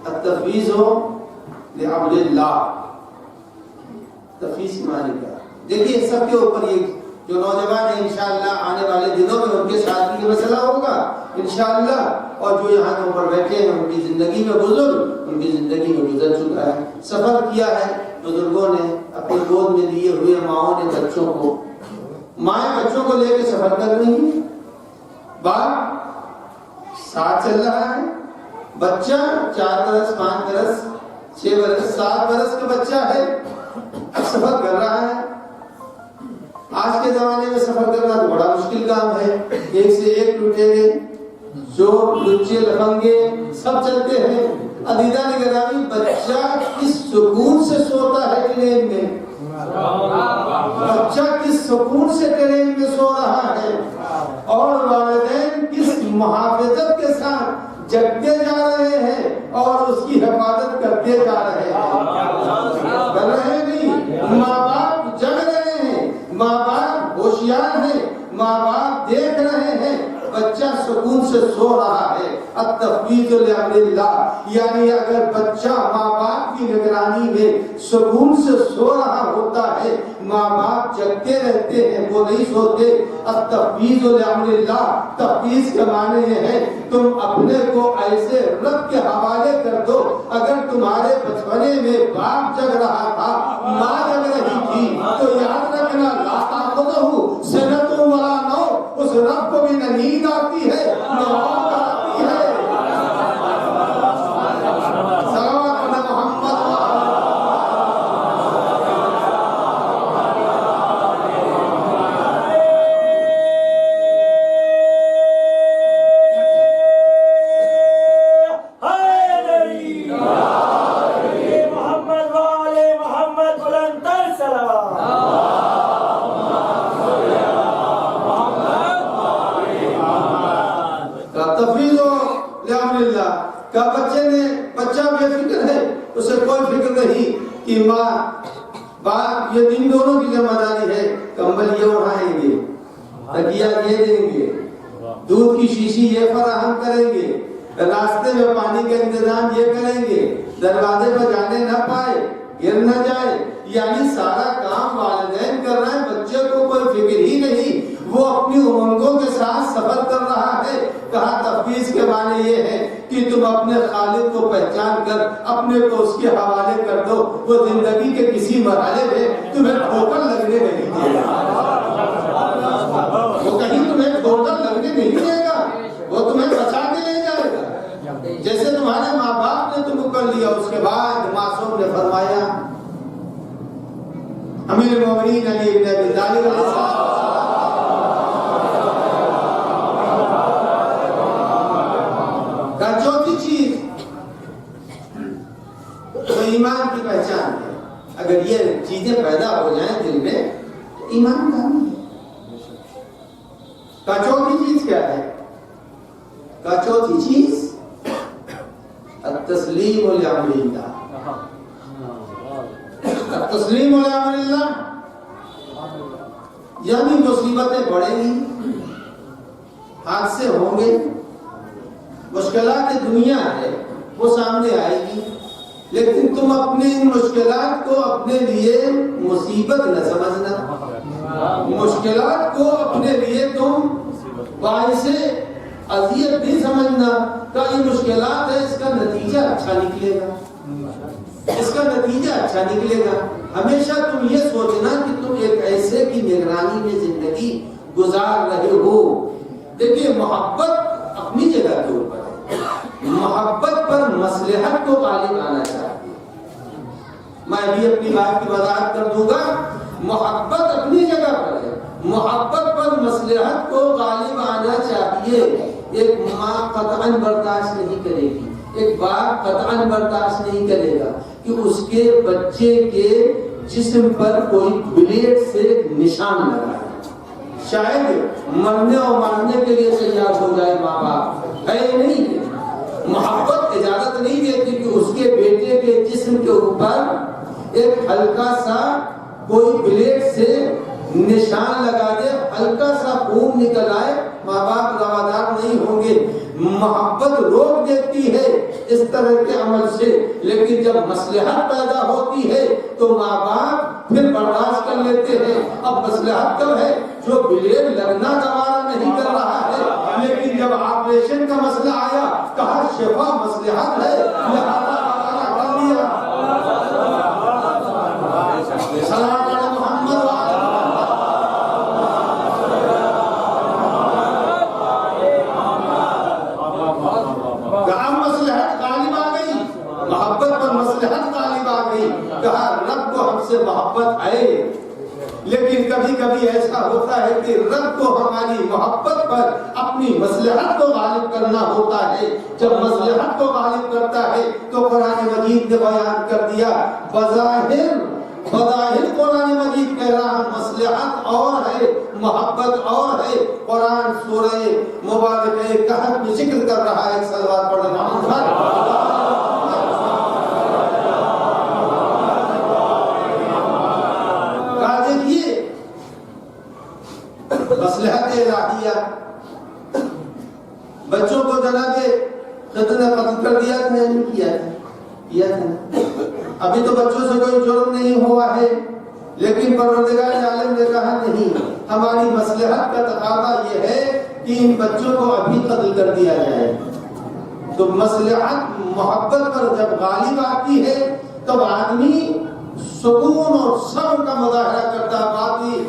التفویض لامر اللہ، تفویض کے معنی کیا؟ دیکھیے سب کے اوپر یہ جو نوجوان ہیں انشاءاللہ آنے والے دنوں میں ان کے ساتھ یہ مسئلہ ہوگا انشاءاللہ، اور جو یہاں کے اوپر بیٹھے ہیں ان کی زندگی میں بزرگ ان کی زندگی میں گزر چکا ہے، سفر کیا ہے بزرگوں نے اپنے گود میں لیے ہوئے، ماؤں نے بچوں کو، مائیں بچوں کو لے کے سفر کر رہی ہیں، باپ ساتھ چل رہا ہے، بچہ 4 برس 5 برس 6 برس 7 برس کا بچہ ہے، سفر کر رہا ہے۔ آج کے زمانے میں سفر کرنا تو بڑا مشکل کام ہے، ایک سے ایک ٹوٹے گئے، چور لچے لفنگے سب چلتے ہیں۔ عزیزہ نگرامی، بچہ کس سکون سے سوتا ہے ٹرین میں، بچہ کس سکون سے ٹرین میں سو رہا ہے، اور والدین کس محافظت کے ساتھ جگتے جا رہے ہیں اور اس کی حفاظت کرتے جا رہے ہیں، کر رہے نہیں۔ ماں باپ جگ رہے ہیں، ماں باپ ہوشیار ہیں، ماں باپ دیکھ رہے ہیں، بچہ سکون سے سو رہا ہے۔ التفویض لامر اللہ، یعنی اگر بچہ ماں باپ کی نگرانی میں سکون سے سو رہا ہوتا ہے، ماں باپ جگتے رہتے ہیں، وہ نہیں سوتے۔ التفویض لامر اللہ، تفویض کا معنی یہ ہے تم اپنے کو ایسے رب کے حوالے کر دو۔ اگر تمہارے بچپنے میں باپ جگ رہا تھا، ماں جگ رہی تھی، تو یاد رکھنا لا تأخذہ سنۃ ولا نوم، اس رب کو بھی نہ نیند آتی ہے نہ موت آتی ہے۔ صلوات علی محمد۔ بچہ بے فکر ہے، اسے کوئی فکر نہیں کہ ماں باپ یہ ان دونوں کی ذمہ داری ہے، کمبل یہ اڑھائیں گے، تکیہ یہ دیں گے، دودھ کی شیشی یہ فراہم کریں گے، راستے میں پانی کا انتظام یہ کریں گے، دروازے پر جانے نہ پائے، گر نہ جائے، یعنی سارا کام والدین کر رہے ہیں، بچے کو کوئی فکر ہی نہیں، وہ اپنی امنگوں کے ساتھ سفر کر رہا ہے۔ کہا تفویض کے معنی یہ ہے کہ تم اپنے خالق کو پہچان کر اپنے کو اس کے حوالے کر دو، وہ زندگی کے کسی مرحلے میں تمہیں ٹھوکر لگنے نہیں دے گا، وہ کہیں تمہیں ٹھوکر لگنے نہیں دے گا، وہ تمہیں بچا کے لے جائے گا۔ جیسے تمہارے ماں باپ نے تم کو کر لیا، اس کے بعد معصوم نے فرمایا، امیر المومنین علی بن ابی طالب علیہ السلام کا چوتھی چیز تو ایمان کی پہچان ہے۔ اگر یہ چیزیں پیدا ہو جائیں دل میں تو ایمان کامل ہے۔ کا چوتھی چیز کیا ہے؟ کا چوتھی چیز التسلیم لامر اللہ، التسلیم لامر اللہ، یعنی مصیبتیں بڑھیں گی، حادثے ہوں گے، مشکلات دنیا ہے وہ سامنے آئے گی، لیکن تم اپنی ان مشکلات کو اپنے لیے مصیبت نہ سمجھنا، مشکلات کو اپنے لیے تم باعث اذیت نہیں سمجھنا کہ یہ مشکلات ہے، اس کا نتیجہ اچھا نکلے گا، اس کا نتیجہ اچھا نکلے گا۔ ہمیشہ تم یہ سوچنا کہ تم ایک ایسے کی نگرانی میں زندگی گزار رہے ہو۔ دیکھیے محبت اپنی جگہ کے اوپر ہے، محبت پر مصلحت کو غالب آنا چاہیے۔ میں بھی اپنی بات کی وضاحت کر دوں گا، محبت اپنی جگہ پر ہے، محبت پر مصلحت کو غالب آنا چاہیے۔ ایک ماں قطعاً برداشت نہیں کرے گی، ایک باپ قطعاً برداشت نہیں کرے گا کہ اس کے بچے کے جسم پر کوئی بلیڈ سے نشان لگا ہے، شاید مرنے اور مارنے کے لیے تیار ہو جائے ماں باپ، ہے نہیں، محبت اجازت نہیں دیتی اس کے بیٹے کے جسم کے اوپر ایک ہلکا سا کوئی بلیڈ سے نشان لگا دے، ہلکا سا خون نکل آئے، ماں باپ روادار نہیں ہوں گے۔ محبت روک دیتی ہے اس طرح کے عمل سے، لیکن جب مصلحت پیدا ہوتی ہے تو ماں باپ پھر برداشت کر لیتے ہیں۔ اب مصلحت کب ہے؟ جو بلیڈ لگنا گوارا نہیں کر رہا ہے، لیکن جب آپریشن کا مسئلہ آیا، کہا شفا مصلحت ہے، لہذا گوارا کر لیا۔ سلام علی محمد کہا رب کو ہم سے محبت آئے، لیکن کبھی کبھی ایسا ہوتا ہے کہ رب کو ہماری محبت پر اپنی مصلحت کو غالب کرنا ہوتا ہے۔ جب مصلحت کو غالب کرتا ہے تو قرآن مجید نے بیان کر دیا، بظاہر قرآن مجید کہہ رہا ہے مصلحت اور ہے، محبت اور ہے۔ قرآن سورہ مبارکہ کہف میں ذکر کر رہا ہے، صلوات پڑھ مصلحت الہیہ۔ بچوں کو جناب خضر نے قتل کر دیا کہ نہیں کیا تھا؟ ابھی تو بچوں سے کوئی جرم نہیں ہوا ہے، لیکن پروردگار عالم نے کہا نہیں، ہماری مصلحت کا تقاضا یہ ہے کہ ان بچوں کو ابھی قتل کر دیا جائے۔ تو مصلحت محبت پر جب غالب آتی ہے تب آدمی سکون اور صبر کا مظاہرہ کرتا۔ باقی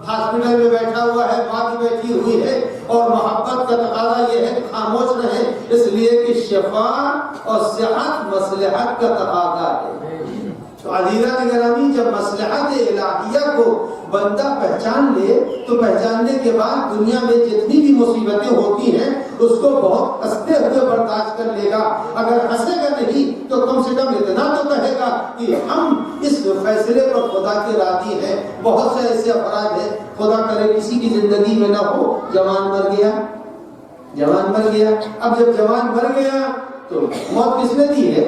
ہاسپٹل میں بیٹھا ہوا ہے، ماں بھی بیٹھی ہوئی ہے، اور محبت کا تقاضا یہ ہے کہ خاموش رہے، اس لیے کہ شفا اور صحت مصلحت کا تقاضا ہے۔ تو عزیزان گرامی، جب مصلحت الہیہ کو بندہ پہچان لے تو پہچاننے کے بعد دنیا میں جتنی بھی مصیبتیں ہوتی ہیں اس کو بہت ہنستے ہوئے برداشت کر لے گا۔ اگر ہنسے گا نہیں تو کم سے کم اتنا تو کہے گا کہ ہم اس فیصلے پر خدا کے راضی ہیں۔ بہت سے ایسے افراد ہیں، خدا کرے کسی کی زندگی میں نہ ہو، جوان مر گیا۔ اب جب جوان مر گیا تو موت کس نے دی ہے؟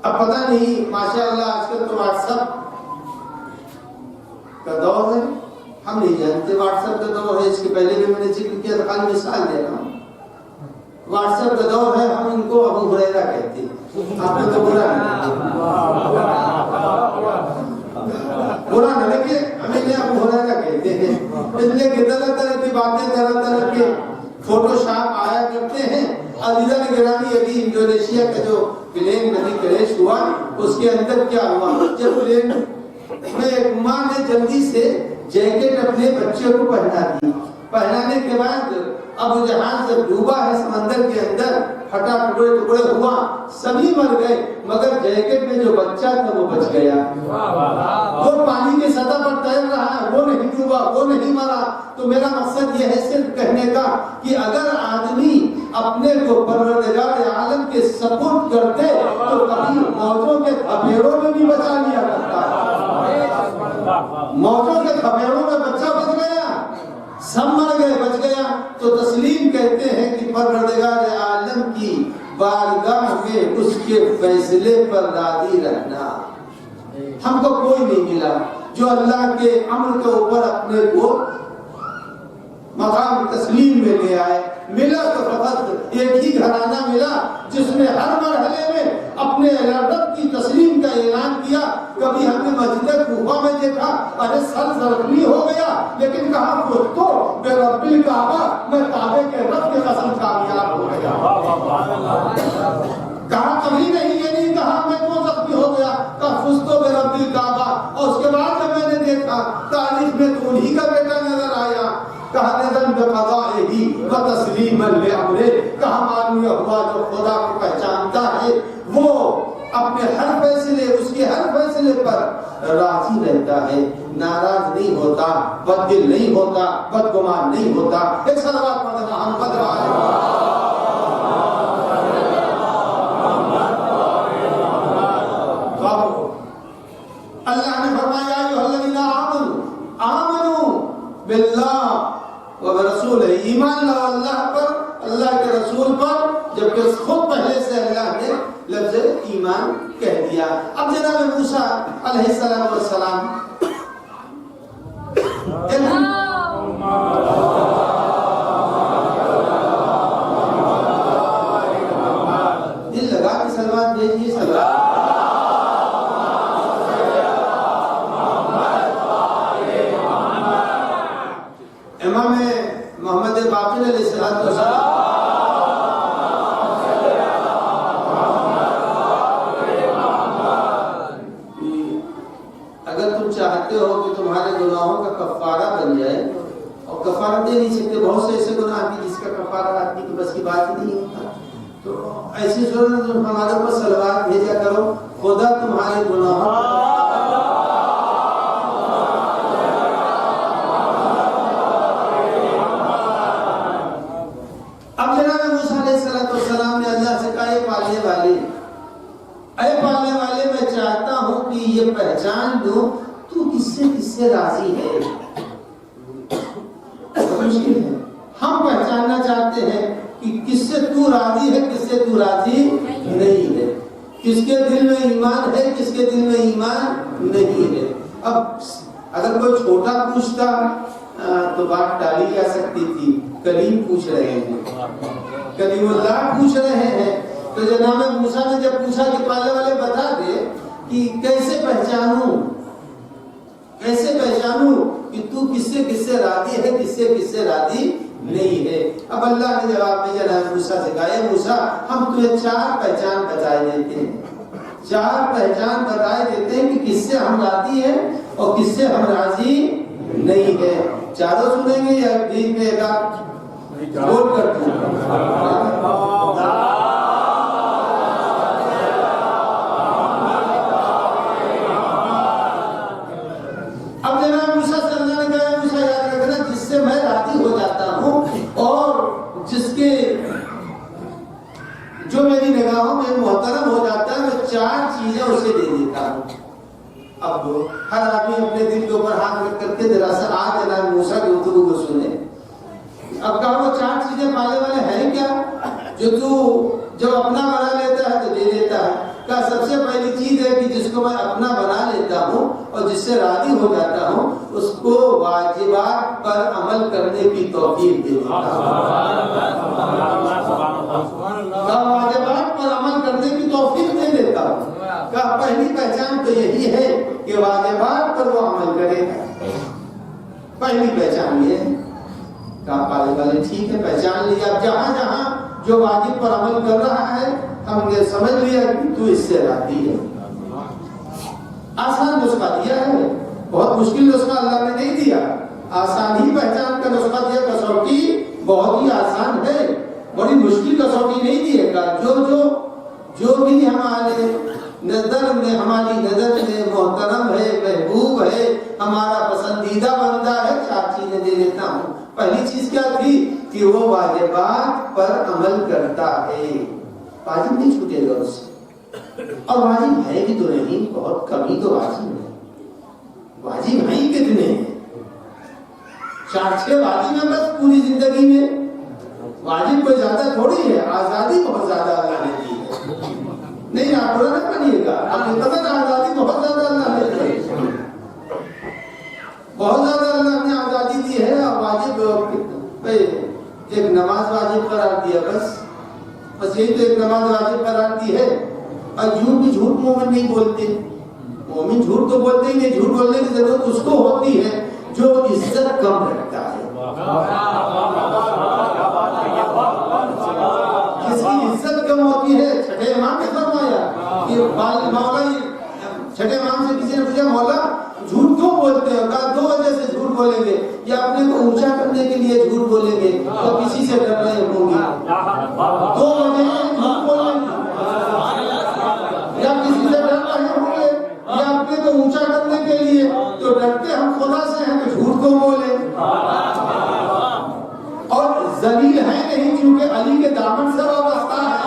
اب پتہ نہیں، ماشاءاللہ آج کل تو واٹس ایپ کا دور ہے، ہم نہیں جانتے واٹس ایپ کا دور ہے، اس کے پہلے بھی میں نے ذکر کیا تھا، خالی مثال دے رہا ہوں۔ واٹس ایپ کا دور ہے، ہم ان کو ابو ہریرہ کہتے ہیں۔ آپ کو تو برا نہ لگے، ہم انہیں ابو ہریرہ کہتے ہیں، اس لیے کہ طرح طرح کی باتیں، طرح طرح کے فوٹو شاپ آیا کرتے ہیں۔ عزیزان گرامی، ابھی انڈونیشیا کا جو پلین ابھی کریش ہوا، اس کے اندر کیا ہوا؟ جب پلین میں ایک ماں نے جلدی سے جیکٹ اپنے بچے کو پہنا دی، پہنانے کے بعد اب جہاز جب ڈوبا ہے سمندر کے اندر، پھٹا ٹکڑے ہوا، سبھی مر گئے، مگر جیکٹ میں جو بچہ تھا وہ بچ گیا۔ وہ پانی کی سطح پر تیر رہا ہے، وہ نہیں ڈوبا، وہ نہیں مرا۔ تو میرا مقصد یہ ہے صرف کہنے کا کہ اگر آدمی اپنے کو پروردگار عالم کے سپرد کرتے تو کبھی موجوں کے تھپیڑوں میں بھی بچا لیا کرتا ہے۔ موجوں کے تھپیڑوں میں بچہ بچ گیا، سب مر گئے، بچ گیا، تو تسلیم کہتے ہیں کہ پروردگار عالم کی بارگاہ میں اس کے فیصلے پر راضی رہنا۔ ہم کو کوئی نہیں ملا جو اللہ کے امر کے اوپر اپنے کو مقام تسلیم میں لے آئے۔ ملا تو فقط ایک ہی گھرانہ ملا جس نے ہر مرحلے میں اپنے رب کی تسلیم کا اعلان کیا۔ کبھی ہم نے مسجد کوفہ میں دیکھا، ارے سر زخمی ہو گیا، لیکن کہا تو بے رب الکعبہ، میں کعبے کے رب کی قسم کامیاب ہو گیا۔ کہا کبھی نہیں، یہ نہیں کہا میں کیوں زخمی ہو گیا، کہا فزت بے رب الکعبہ۔ اور اس کے بعد جب میں نے دیکھا تاریخ میں تو انہی کا بیٹا نظر آیا، کہا نظر بقضائہ و تسلیما لامرہ، کہا معلوم ہوا جو خدا کو پہچانتا ہے وہ اپنے ہر فیصلے، اس کے ہر فیصلے پر راضی رہتا ہے، ناراض نہیں ہوتا، بددل نہیں ہوتا، بدگمان نہیں ہوتا۔ ایک صلوات پڑھنا محمد اللہ نے فرمایا ایھا الذین آمنوا باللہ و برسولہ، ایمان لاؤ اللہ پر اللہ کے رسول پر، جبکہ خود پہلے سے اللہ نے لفظ ایمان کہہ دیا۔ اب جناب موسیٰ علیہ السلام دل لگا کے سلوات بھیجیے، سلوات۔ امام محمد باقر علیہ السلام اگر تم چاہتے ہو کہ تمہارے گناہوں کا کفارہ بن جائے، اور کفارہ دے نہیں سکتے، بہت سے ایسے گناہ ہیں جس کا کفارہ آدمی کی بس کی بات ہی نہیں ہوتا، تو ایسی صورت تم ہمارے اوپر صلوات بھیجا کرو، خدا تمہارے گناہوں یہ پہچان دو تو کس سے راضی ہے۔ مشکل ہے، ہم پہچاننا چاہتے ہیں کہ کس سے تو راضی ہے، کس سے تو راضی نہیں ہے، کس کے دل میں ایمان ہے، کس کے دل میں ایمان نہیں ہے۔ اب اگر کوئی چھوٹا پوچھتا تو بات ٹالی جا سکتی تھی، کلیم پوچھ رہے ہیں، کلیم اللہ پوچھ رہے ہیں، تو جناب موسیٰ نے جب پوچھا کہ پہلے والے بتا دے کہ کیسے پہچانوں کہ تو کس سے راضی ہے، کس سے راضی نہیں ہے۔ اب اللہ نے جواب میں جناب موسیٰ سے کہا، اے موسیٰ ہم تمہیں 4 پہچان بتائے دیتے ہیں، 4 پہچان بتائے دیتے ہیں کہ کس سے ہم راضی ہیں اور کس سے ہم راضی نہیں ہے۔ چاروں سنیں گے یا بیچ میں ایک آپ بول کر جو میری نگاہوں میں محترم ہو جاتا ہے، میں 4 چیزیں اسے دے دیتا ہوں۔ اب ہر آدمی اپنے دل کے اوپر ہاتھ رکھ کر کے دراصل آج جناب موسیٰ کی گفتگو کو سنے۔ اب کہا وہ 4 چیزیں پالے والے ہیں کیا جو تو جب اپنا بنا لیتا ہے تو دے دیتا ہے؟ کہا سب سے پہلی چیز ہے کہ جس کو میں اپنا بنا لیتا ہوں اور جس سے راضی ہو جاتا ہوں، اس کو واجبات پر عمل کرنے کی توفیق دے دیتا ہوں۔ واجبات پر عمل کرنے کی توفیق دے دیتا ہوں۔ کہا پہلی پہچان تو یہی ہے کہ واجبات پر وہ عمل کرے گا، پہلی پہچان یہ ہے۔ کہا پالے والے ٹھیک ہے، پہچان لیا، اب جہاں جہاں جو واجب پر عمل کر رہا ہے ہم نے سمجھ لیا کہ تو اس سے راضی ہے۔ آسان نسخہ دیا ہے، بہت مشکل نسخہ اللہ نے نہیں دیا، آسان ہی پہچان کا نسخہ دیا۔ کسوٹی بہت ہی آسان ہے، بڑی مشکل کسوٹی نہیں دی ہے۔ جو بھی ہمارے ہماری نظر میں محترم ہے، محبوب ہے، ہمارا پسندیدہ بندہ ہے، 4 چیزیں دے دیتا ہوں۔ پہلی چیز کیا تھی کہ وہ واجبات پر عمل کرتا ہے، واجب نہیں چھوٹے گا اس سے، اور واجب ہے بھی تو نہیں، بہت کمی تو واجب ہے، واجب ہیں کتنے ہیں؟ 4-6 واجب ہیں بس پوری زندگی میں، واجب کوئی زیادہ تھوڑی ہے، آزادی بہت زیادہ اللہ نے دی ہے۔ نہیں آپ برا نہ مانیے گا، آپ نے پتہ تھا آزادی بہت زیادہ اللہ نے دی ہے، بہت زیادہ اللہ نے آزادی دی ہے۔ اور واجب ایک نماز واجب قرار دیا، بس یہی تو ایک نماز واجب قرار دی ہے۔ اور جھوٹ بھی جھوٹ مومن نہیں بولتے، مومن جھوٹ تو بولتے ہی نہیں، جھوٹ بولنے کی ضرورت اس کو ہوتی ہے جو عزت کم رکھتا ہے۔ کس کی عزت کم ہوتی ہے؟ چھٹے امام نے فرمایا کہ مولا، چھٹے امام سے کسی نے پوچھا مولا جھوٹ کیوں بولتے ہیں؟ کہا 2 وجہ سے جھوٹ بولیں گے، یا اپنے کو اونچا کرنے کے لیے جھوٹ بولیں گے اور کسی سے ڈر رہے ہوں گے۔ 2 وجہ سے جھوٹ بولیں گے، یا کسی سے ڈر رہے ہوں گے، یا اپنے کو اونچا کرنے کے لیے، تو ڈرتے ہم خدا سے ہیں تو جھوٹ کو بولیں، اور ذلیل ہے نہیں کیونکہ علی کے دامن سے وابستہ ہے۔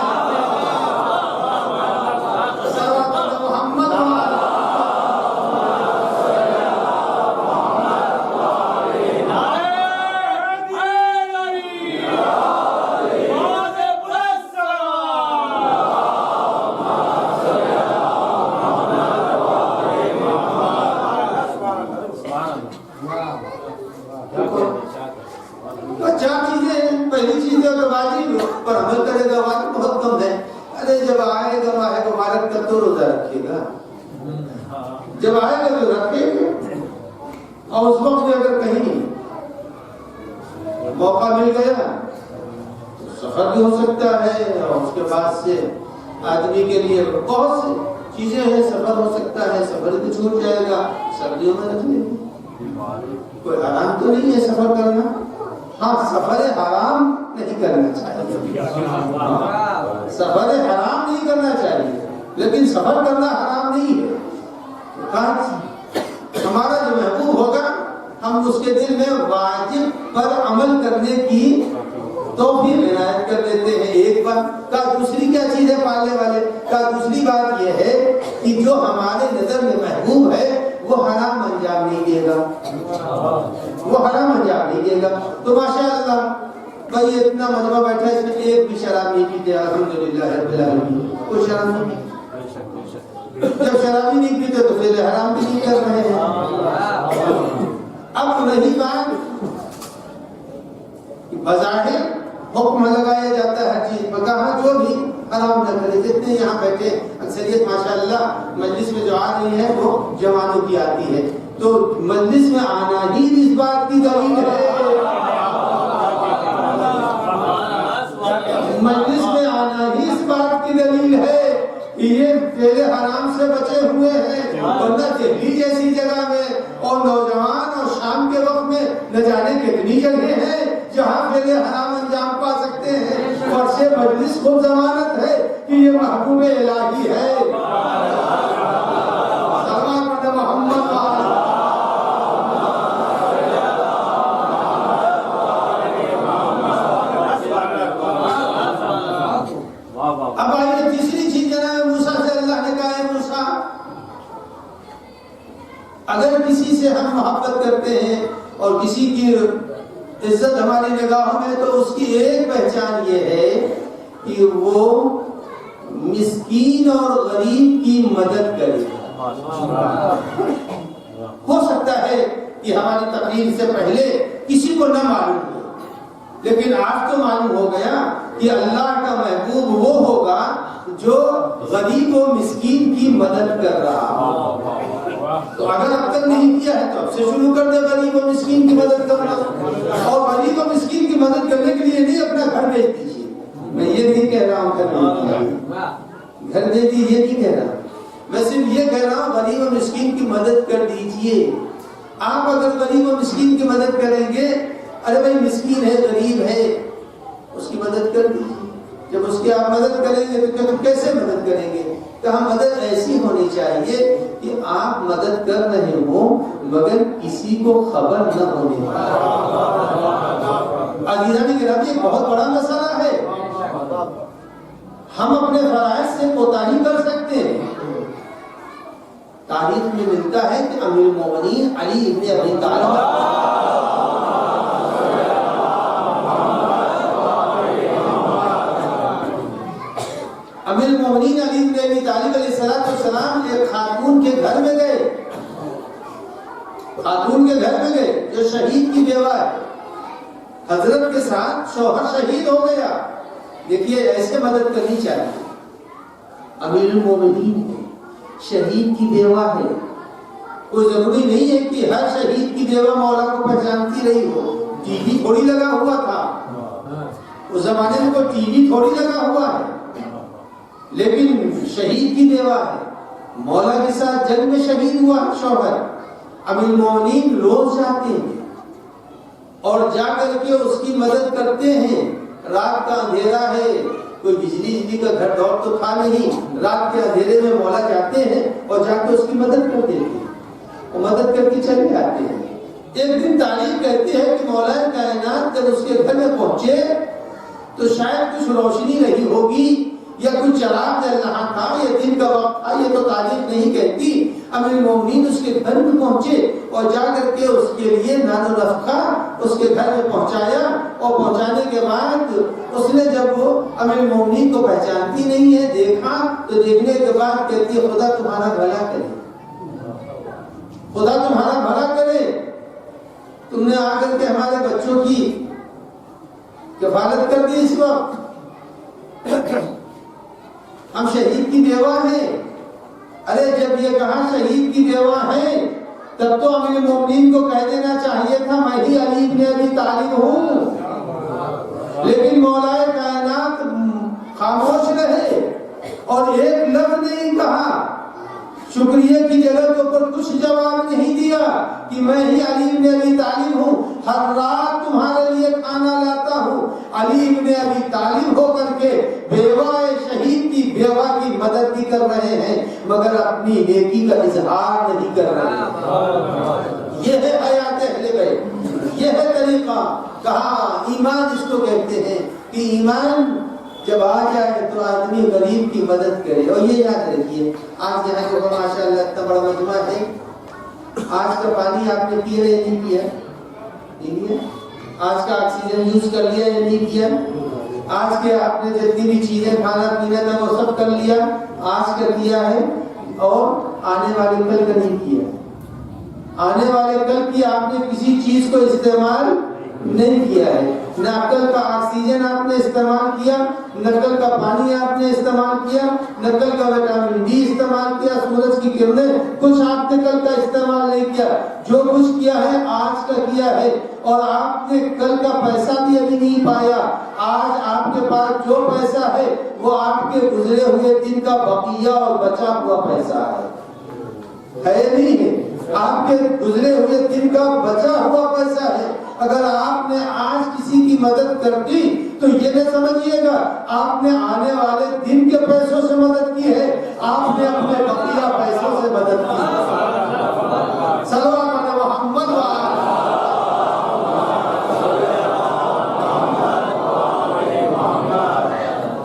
پہلی چیز ہے تو واجب پر عمل کرے گا، واجب بہت کم ہے. ارے جب آئے گا ماہ مبارک تب تو روزہ رکھے گا، جب آئے گا تو رکھے گا. اور اس وقت میں اگر کہیں موقع مل گیا تو سفر بھی ہو سکتا ہے، اور اس کے بعد سے آدمی کے لیے بہت سی چیزیں ہیں، سفر ہو سکتا ہے، سفر بھی چھوٹ جائے گا، سردیوں میں رکھ لیں گے. کوئی حرام تو نہیں ہے سفر کرنا. ہاں سفر حرام نہیں کرنا چاہیے، سفر حرام نہیں کرنا چاہیے، لیکن سفر کرنا حرام نہیں ہے. ہمارا جو محبوب ہوگا ہم اس کے دل میں واجب پر عمل کرنے کی توفیق عنایت کر دیتے ہیں. ایک بات کا دوسری کیا چیز ہے پالنے والے کا، دوسری بات یہ ہے کہ جو ہمارے نظر میں محبوب ہے وہ حرام انجام نہیں دے گا، وہ حرام انجام نہیں دے گا. تو ماشاءاللہ بھائی اتنا مجمع بیٹھا ہے، اس میں ایک بھی شراب نہیں پیتے، الحمدللہ رب العالمین. کوئی شراب نہیں پیتے. جب شرابی نہیں پیتے تو پھر حرام بھی نہیں کر رہے ہیں. اب رہی بات بظاہر حکم لگایا جاتا ہے ہر چیز پر، کہاں جو بھی حرام نہ کرے. جتنے یہاں بیٹھے اکثریت ماشاءاللہ مجلس میں جو آ رہی ہے وہ جوانوں کی آتی ہے، تو مجلس میں آنا ہی اس بات کی دلیل ہے، مجلس میں آنا ہی اس بات کی دلیل ہے کہ یہ فعل حرام سے بچے ہوئے ہیں. ورنہ دہلی جیسی جگہ میں اور نوجوان اور شام کے وقت میں نہ جانے کتنی جگہیں ہیں جہاں فعل حرام انجام پا سکتے ہیں. فرش مجلس کو ضمانت ہے کہ یہ محبوب الہی ہے. سلام محمد. اب آئیے تیسری چیز جناب موسیٰ سے اللہ نے کہا ہے موسیٰ اگر کسی سے ہم محبت کرتے ہیں اور کسی کی عزت ہماری نگاہوں میں تو اس کی ایک پہچان یہ ہے کہ وہ مسکین اور غریب کی مدد کرے. ہو سکتا ہے کہ ہماری تقریر سے پہلے کسی کو نہ معلوم ہو، لیکن آج تو معلوم ہو گیا کہ اللہ کا محبوب وہ ہوگا جو غریب و مسکین کی مدد کر رہا ہو. تو اگر اب تک نہیں کیا ہے تو اب سے شروع کر دے غریب و مسکین کی مدد کرنا. اور غریب و مسکین کی مدد کرنے کے لیے نہیں اپنا گھر بیچ دیجیے. میں یہ نہیں کہہ رہا ہوں گھر بیچ دیجیے، یہ نہیں کہہ رہا، میں صرف یہ کہہ رہا ہوں غریب و مسکین کی مدد کر دیجیے. آپ اگر غریب و مسکین کی مدد کریں گے، ارے بھائی مسکین ہے غریب ہے اس کی مدد کر دیجیے. جب اس کی آپ مدد کریں گے تو کیسے مدد کریں گے؟ کہاں مدد ایسی ہونی چاہیے کہ آپ مدد کر رہے ہوں مگر کسی کو خبر نہ ہونے پائے. عزیزان گرامی ایک بہت بڑا مسئلہ ہے. ہم اپنے فرائض سے کوتاہی کر سکتے ہیں. تاریخ میں ملتا ہے کہ امیر المومنین علی ابن ابی طالب امیر المومنین علی ابن ابی طالب علیہ السلام ایک خاتون کے گھر میں گئے، خاتون کے گھر میں گئے جو شہید کی بیوہ ہے. حضرت کے ساتھ شوہر شہید ہو گیا. دیکھیے ایسے مدد کرنی چاہیے. امیر المومنین شہید کی بیوہ ہے، کوئی ضروری نہیں ہے کہ ہر شہید کی بیوہ مولا کو پہچانتی رہی ہو. ٹی وی تھوڑی لگا ہوا تھا اس زمانے میں، کوئی ٹی وی تھوڑی لگا ہوا ہے، لیکن شہید کی بیوہ ہے، مولا کے ساتھ جنگ میں شہید ہوا شوہر. امیر المومنین روز جاتے ہیں اور جا کر کے اس کی مدد کرتے ہیں. رات کا اندھیرا ہے، کوئی بجلی کا گھر دور تو تھا نہیں، رات کے اندھیرے میں مولا جاتے ہیں اور جا کے اس کی مدد کرتے ہیں اور مدد کر کے چلے آتے ہیں. ایک دن تاریخ کہتے ہیں کہ مولا کائنات جب اس کے گھر میں پہنچے تو شاید کچھ روشنی رہی ہوگی یا کچھ چراغ جل رہا تھا، یا دن کا وقت تھا، یہ تو تاریخ نہیں کہتی. امیر المومنین اس کے گھر میں پہنچے اور جا کر کے اس کے لیے نان و نفقہ اس کے گھر میں پہنچایا. اور پہنچانے کے بعد اس نے جب وہ امیر المومنین کو پہچانتی نہیں ہے دیکھا تو دیکھنے کے بعد کہتی ہے خدا تمہارا بھلا کرے، خدا تمہارا بھلا کرے، تم نے آ کر کے ہمارے بچوں کی کفالت کر دی اس وقت. ہم شہید کی بیوہ ہیں. ارے جب یہ کہا شہید کی بیوہ ہیں تب تو امیر المومنین کو کہہ دینا چاہیے تھا میں ہی علی بن ابی طالب ہوں. لیکن مولا کائنات خاموش رہے اور ایک لفظ نہیں کہا. شکریہ کی جگہ کے اوپر کچھ جواب نہیں دیا کہ میں ہی علی بن ابی طالب ہوں. ہر رات تمہارے لیے کھانا لاتا ہوں. علی بن ابی طالب ہو کر کے بیوہ شہید کی بیوہ کی مدد بھی کر رہے ہیں مگر اپنی نیکی کا اظہار نہیں کر رہے ہیں. یہ ہے حیات اہل بیت, یہ ہے طریقہ. کہا ایمان اس کو کہتے ہیں کہ ایمان جب آ جائے تو آدمی غریب کی مدد کرے. اور یہ یاد رکھیے آج یہاں جو ماشاء اللہ اتنا بڑا مجمع ہے, آج کا پانی آپ نے پیا یا نہیں پیا؟ نہیں پیا. آج کا آکسیجن یوز کر لیا یا نہیں کیا؟ آج کے آپ نے جتنی بھی چیزیں کھانا پینا تھا وہ سب کر لیا, آج کا کیا ہے. اور آنے والے کل کا نہیں کیا. آنے والے کل کی آپ نے کسی چیز کو استعمال نہیں کیا ہے. نہ کل کا آکسیجن آپ نے استعمال کیا, نہ کل کا پانی آپ نے استعمال کیا, نہ کل کا وٹامن ڈی استعمال کیا, سورج کی کرنیں, کچھ آپ نے کل کا استعمال نہیں کیا. جو کچھ کیا ہے آج کا کیا ہے. اور آپ نے کل کا پیسہ بھی ابھی نہیں پایا. آج آپ کے پاس جو پیسہ ہے وہ آپ کے گزرے ہوئے دن کا بقیہ اور بچا ہوا پیسہ ہے نہیں ہے. آپ کے گزرے ہوئے دن کا بچا ہوا پیسہ ہے. اگر آپ نے آج کسی کی مدد کر دی تو یہ نہ سمجھیے گا آپ نے آنے والے دن کے پیسوں سے مدد کی ہے, آپ نے اپنے بقیہ پیسوں سے مدد کی. صلوات علی محمد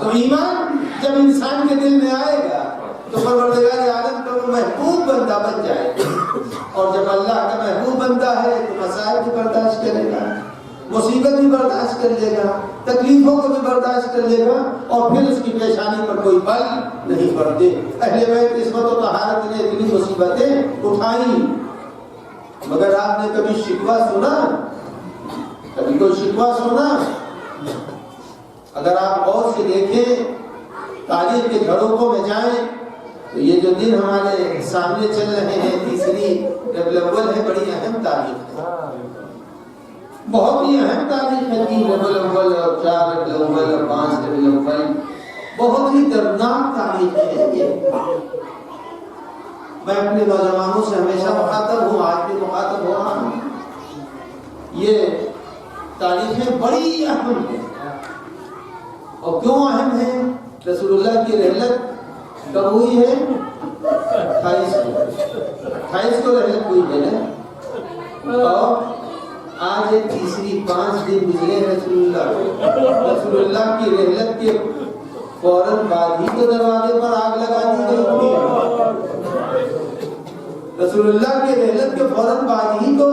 تو ایمان جب انسان کے دل میں آئے گا تو پروردگار عالم کا وہ محبوب بندہ بن جائے گا. اور جب اللہ کا محبوب بندہ ہے تو مسائل بھی برداشت کرے گا, مصیبت بھی برداشت کر لے گا, تکلیفوں کو بھی برداشت کر لے گا, اور پھر اس کی پیشانی پر کوئی بل نہیں پڑتے. اہل بیت عصمت و طہارت نے اتنی مصیبتیں اٹھائیں مگر آپ نے کبھی شکوہ سنا؟ کبھی کوئی شکوہ سنا؟ اگر آپ غور سے دیکھیں تاریخ کے جھڑوکوں میں جائیں تو یہ جو دن ہمارے سامنے چل رہے ہیں, تیسری ربیع الاول ہے, بڑی اہم تاریخ ہے, بہت ہی اہم تاریخ ہے. 3 ربیع الاول اور 4 ربیع الاول اور 5 ربیع الاول بہت ہی دردناک تاریخ ہے. یہ میں اپنے نوجوانوں سے ہمیشہ مخاطب ہوں, آج بھی مخاطب ہو رہا ہوں. یہ تاریخیں بڑی اہم ہیں. اور کیوں اہم ہیں؟ رسول اللہ کی رحلت کب ہوئی ہے؟ 28 کو رحلت ہوئی ہے نا. اور آج ایک تیسری 5 دن گزرے رسول اللہ کی رحلت کے فوراً بعد ہی کو دروازے پر آگ لگا دی گئی تھی. رسول اللہ کی رحلت کے فوراً بعد ہی کو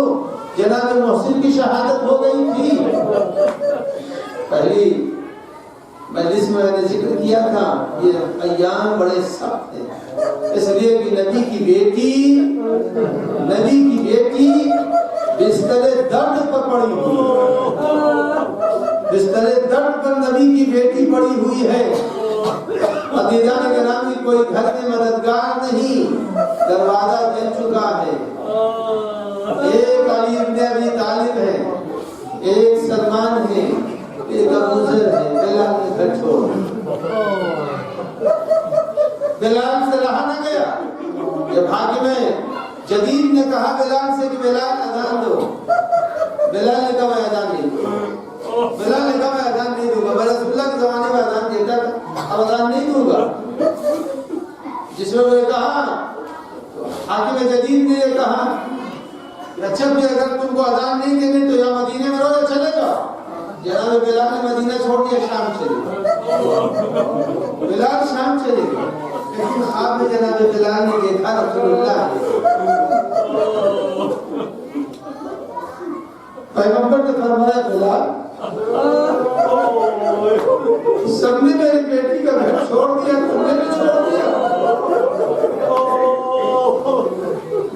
جناب محسن کی شہادت ہو گئی تھی. پہلی مجلس میں نے ذکر کیا تھا یہ ایام بڑے سخت ہیں, اس لیے کہ نبی کی بیٹی بستر درد پر پڑی ہوئی ہے. بستر درد پر نبی کی بیٹی پڑی ہوئی ہے. عزیزان کرام کی کوئی گھر میں مددگار نہیں, دروازہ جل چکا ہے. ایک علی بن ابی طالب ہے, ایک سلمان ہے, ایک ابو ذر ہے. بلال نے گھر چھوڑ, بلال سے رہا نہ گیا. جب حاکم جدید نے کہا بلال سے کہ بلال اذان دو, بلال نے کہا میں اذان نہیں دوں. بلال نے کہا میں اذان نہیں دوں گا. میں رسول اللہ کے زمانے میں اذان دیتا تھا, اب اذان نہیں دوں گا. جس میں وہ کہا حاکم جدید نے یہ کہا اچھا بھی اگر تم کو اذان نہیں دینی تو یا مدینے میں رہو یا چلے جاؤ. جناب بلال نے مدینہ چھوڑ دیا, شام چلے گئے. بلال شام چلے گئے, لیکن خواب میں جناب بلال نے دیکھا رسول اللہ پیغمبر نے فرمایا بلال سب نے میری بیٹی کا گھر چھوڑ دیا, تم نے بھی چھوڑ دیا.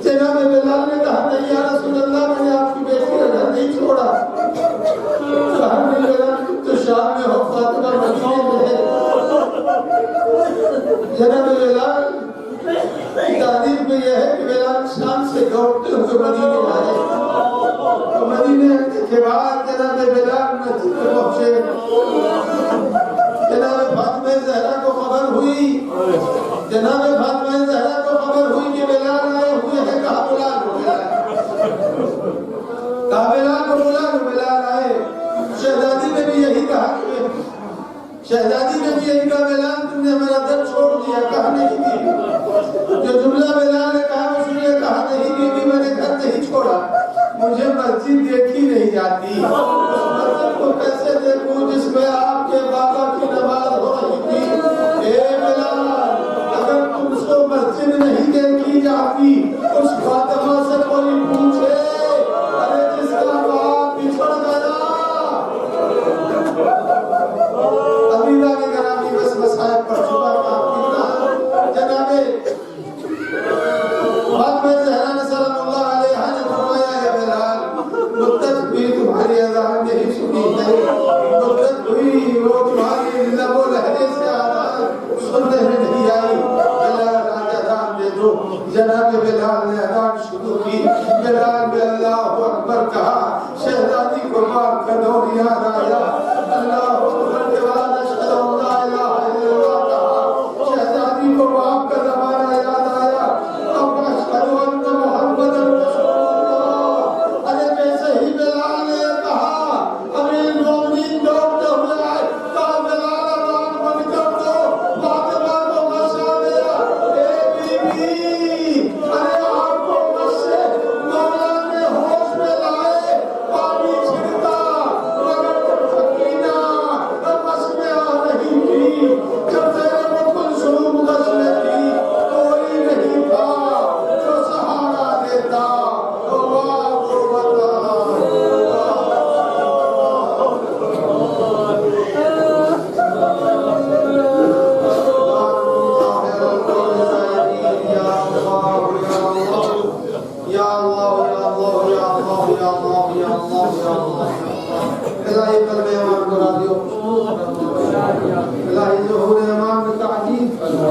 جناب بلال نے کہا نہیں یا رسول اللہ, میں نے آپ کی بیٹی کا گھر نہیں چھوڑا. تو جناب فاطمہ زہرا کو خبر ہوئی کہ بلال آئے ہوئے ہیں، کہا بلال کو بلال کو بلال آئے۔ شہزادی نے بھی یہی کہا بلال تم نے ہمارا در چھوڑ دیا، کہا نہیں دی۔ جو جملہ بلال نے کہا اس نے کہا نہیں بی میں نے گھر نہیں چھوڑا، مجھے مسجد دیکھی نہیں جاتی، اس مسجد کو کیسے دیکھوں جس میں آپ کے بابا کی نماز ہو رہی تھی۔ اے بلال اگر تم کو مسجد نہیں دیکھی جاتی، اس فاطمہ سے کوئی پوچھے ارے جس کا باپ بچھڑ گیا۔ عزیزہ کے گرامی بس مسائل پر چھپا کام کیتا جناب فاطمہ زہرا نے سلام اللہ علیہا نے فرمایا یا بلال مدت بھی تمہاری اذان نہیں سنی ہے، مدت ہوئی وہ تمہاری لب و لہجے سے آواز سننے میں نہیں آئی۔ بلال آج اذان دے دو۔ جناب بلال نے اذان شروع کی، بلال نے اللہ اکبر کہا، شہزادی کو مار کر دور یاد آیا، اللہ اکبر کے بعد اشہد ان لا الہ الا اللہ کہا، شہزادی کو باپ کا زمانہ یاد آیا، اب اشہد ان محمد رسول اللہ۔ ارے جیسے ہی بلال نے کہا امیر المومنین دوڑتے ہوئے آئے، کہا بلال اذان بند کر دو، فاطمہ کو مشا دیا۔ اے بی ارے آپ کو مشے مولا نے ہوش میں لائے، پانی چھڑتا مگر سکینہ مس میں آ رہی تھی، جب زینب کلثوم مس میں تھی کوئی نہیں تھا جو سہارا دیتا۔ اللہ یا اللہ یا اللہ یا اللہ یا اللہ یا اللہ یا اللہ۔ الہی قلب ایمان کو راضی و خوشنود فرما، الہی ظہور ایمان کو تعجیل فرما،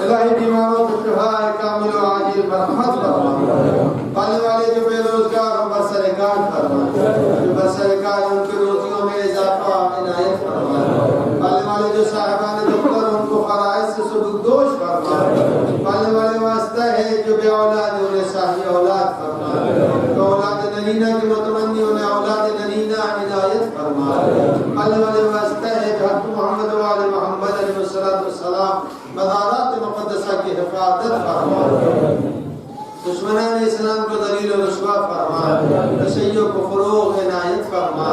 الہی بیماروں کو شفاء کامل و عاجل برحمت فرما، پالنے والے جو بے روزگار ہوں برسرکار فرما، جو برسرکار ان کی روزیوں میں اضافہ عنایت فرما، پالنے والے جو صاحبان دفتر ان کو فرائض سے سبکدوش فرما، پالنے والے واسطہ ہے جو بے اولاد انہیں صاحب اولاد فرما، تو اولاد نرینہ کے متمنی انہیں اولاد نرینہ عنایت فرما، پالنے والے واسطہ ہے جو حق محمد و آل محمد علیہ السلام مزارات مقدسہ کی حفاظت فرما، دشمنان اسلام کو ذلیل و رسوا فرما، تشیع کو فروغ عنایت فرما،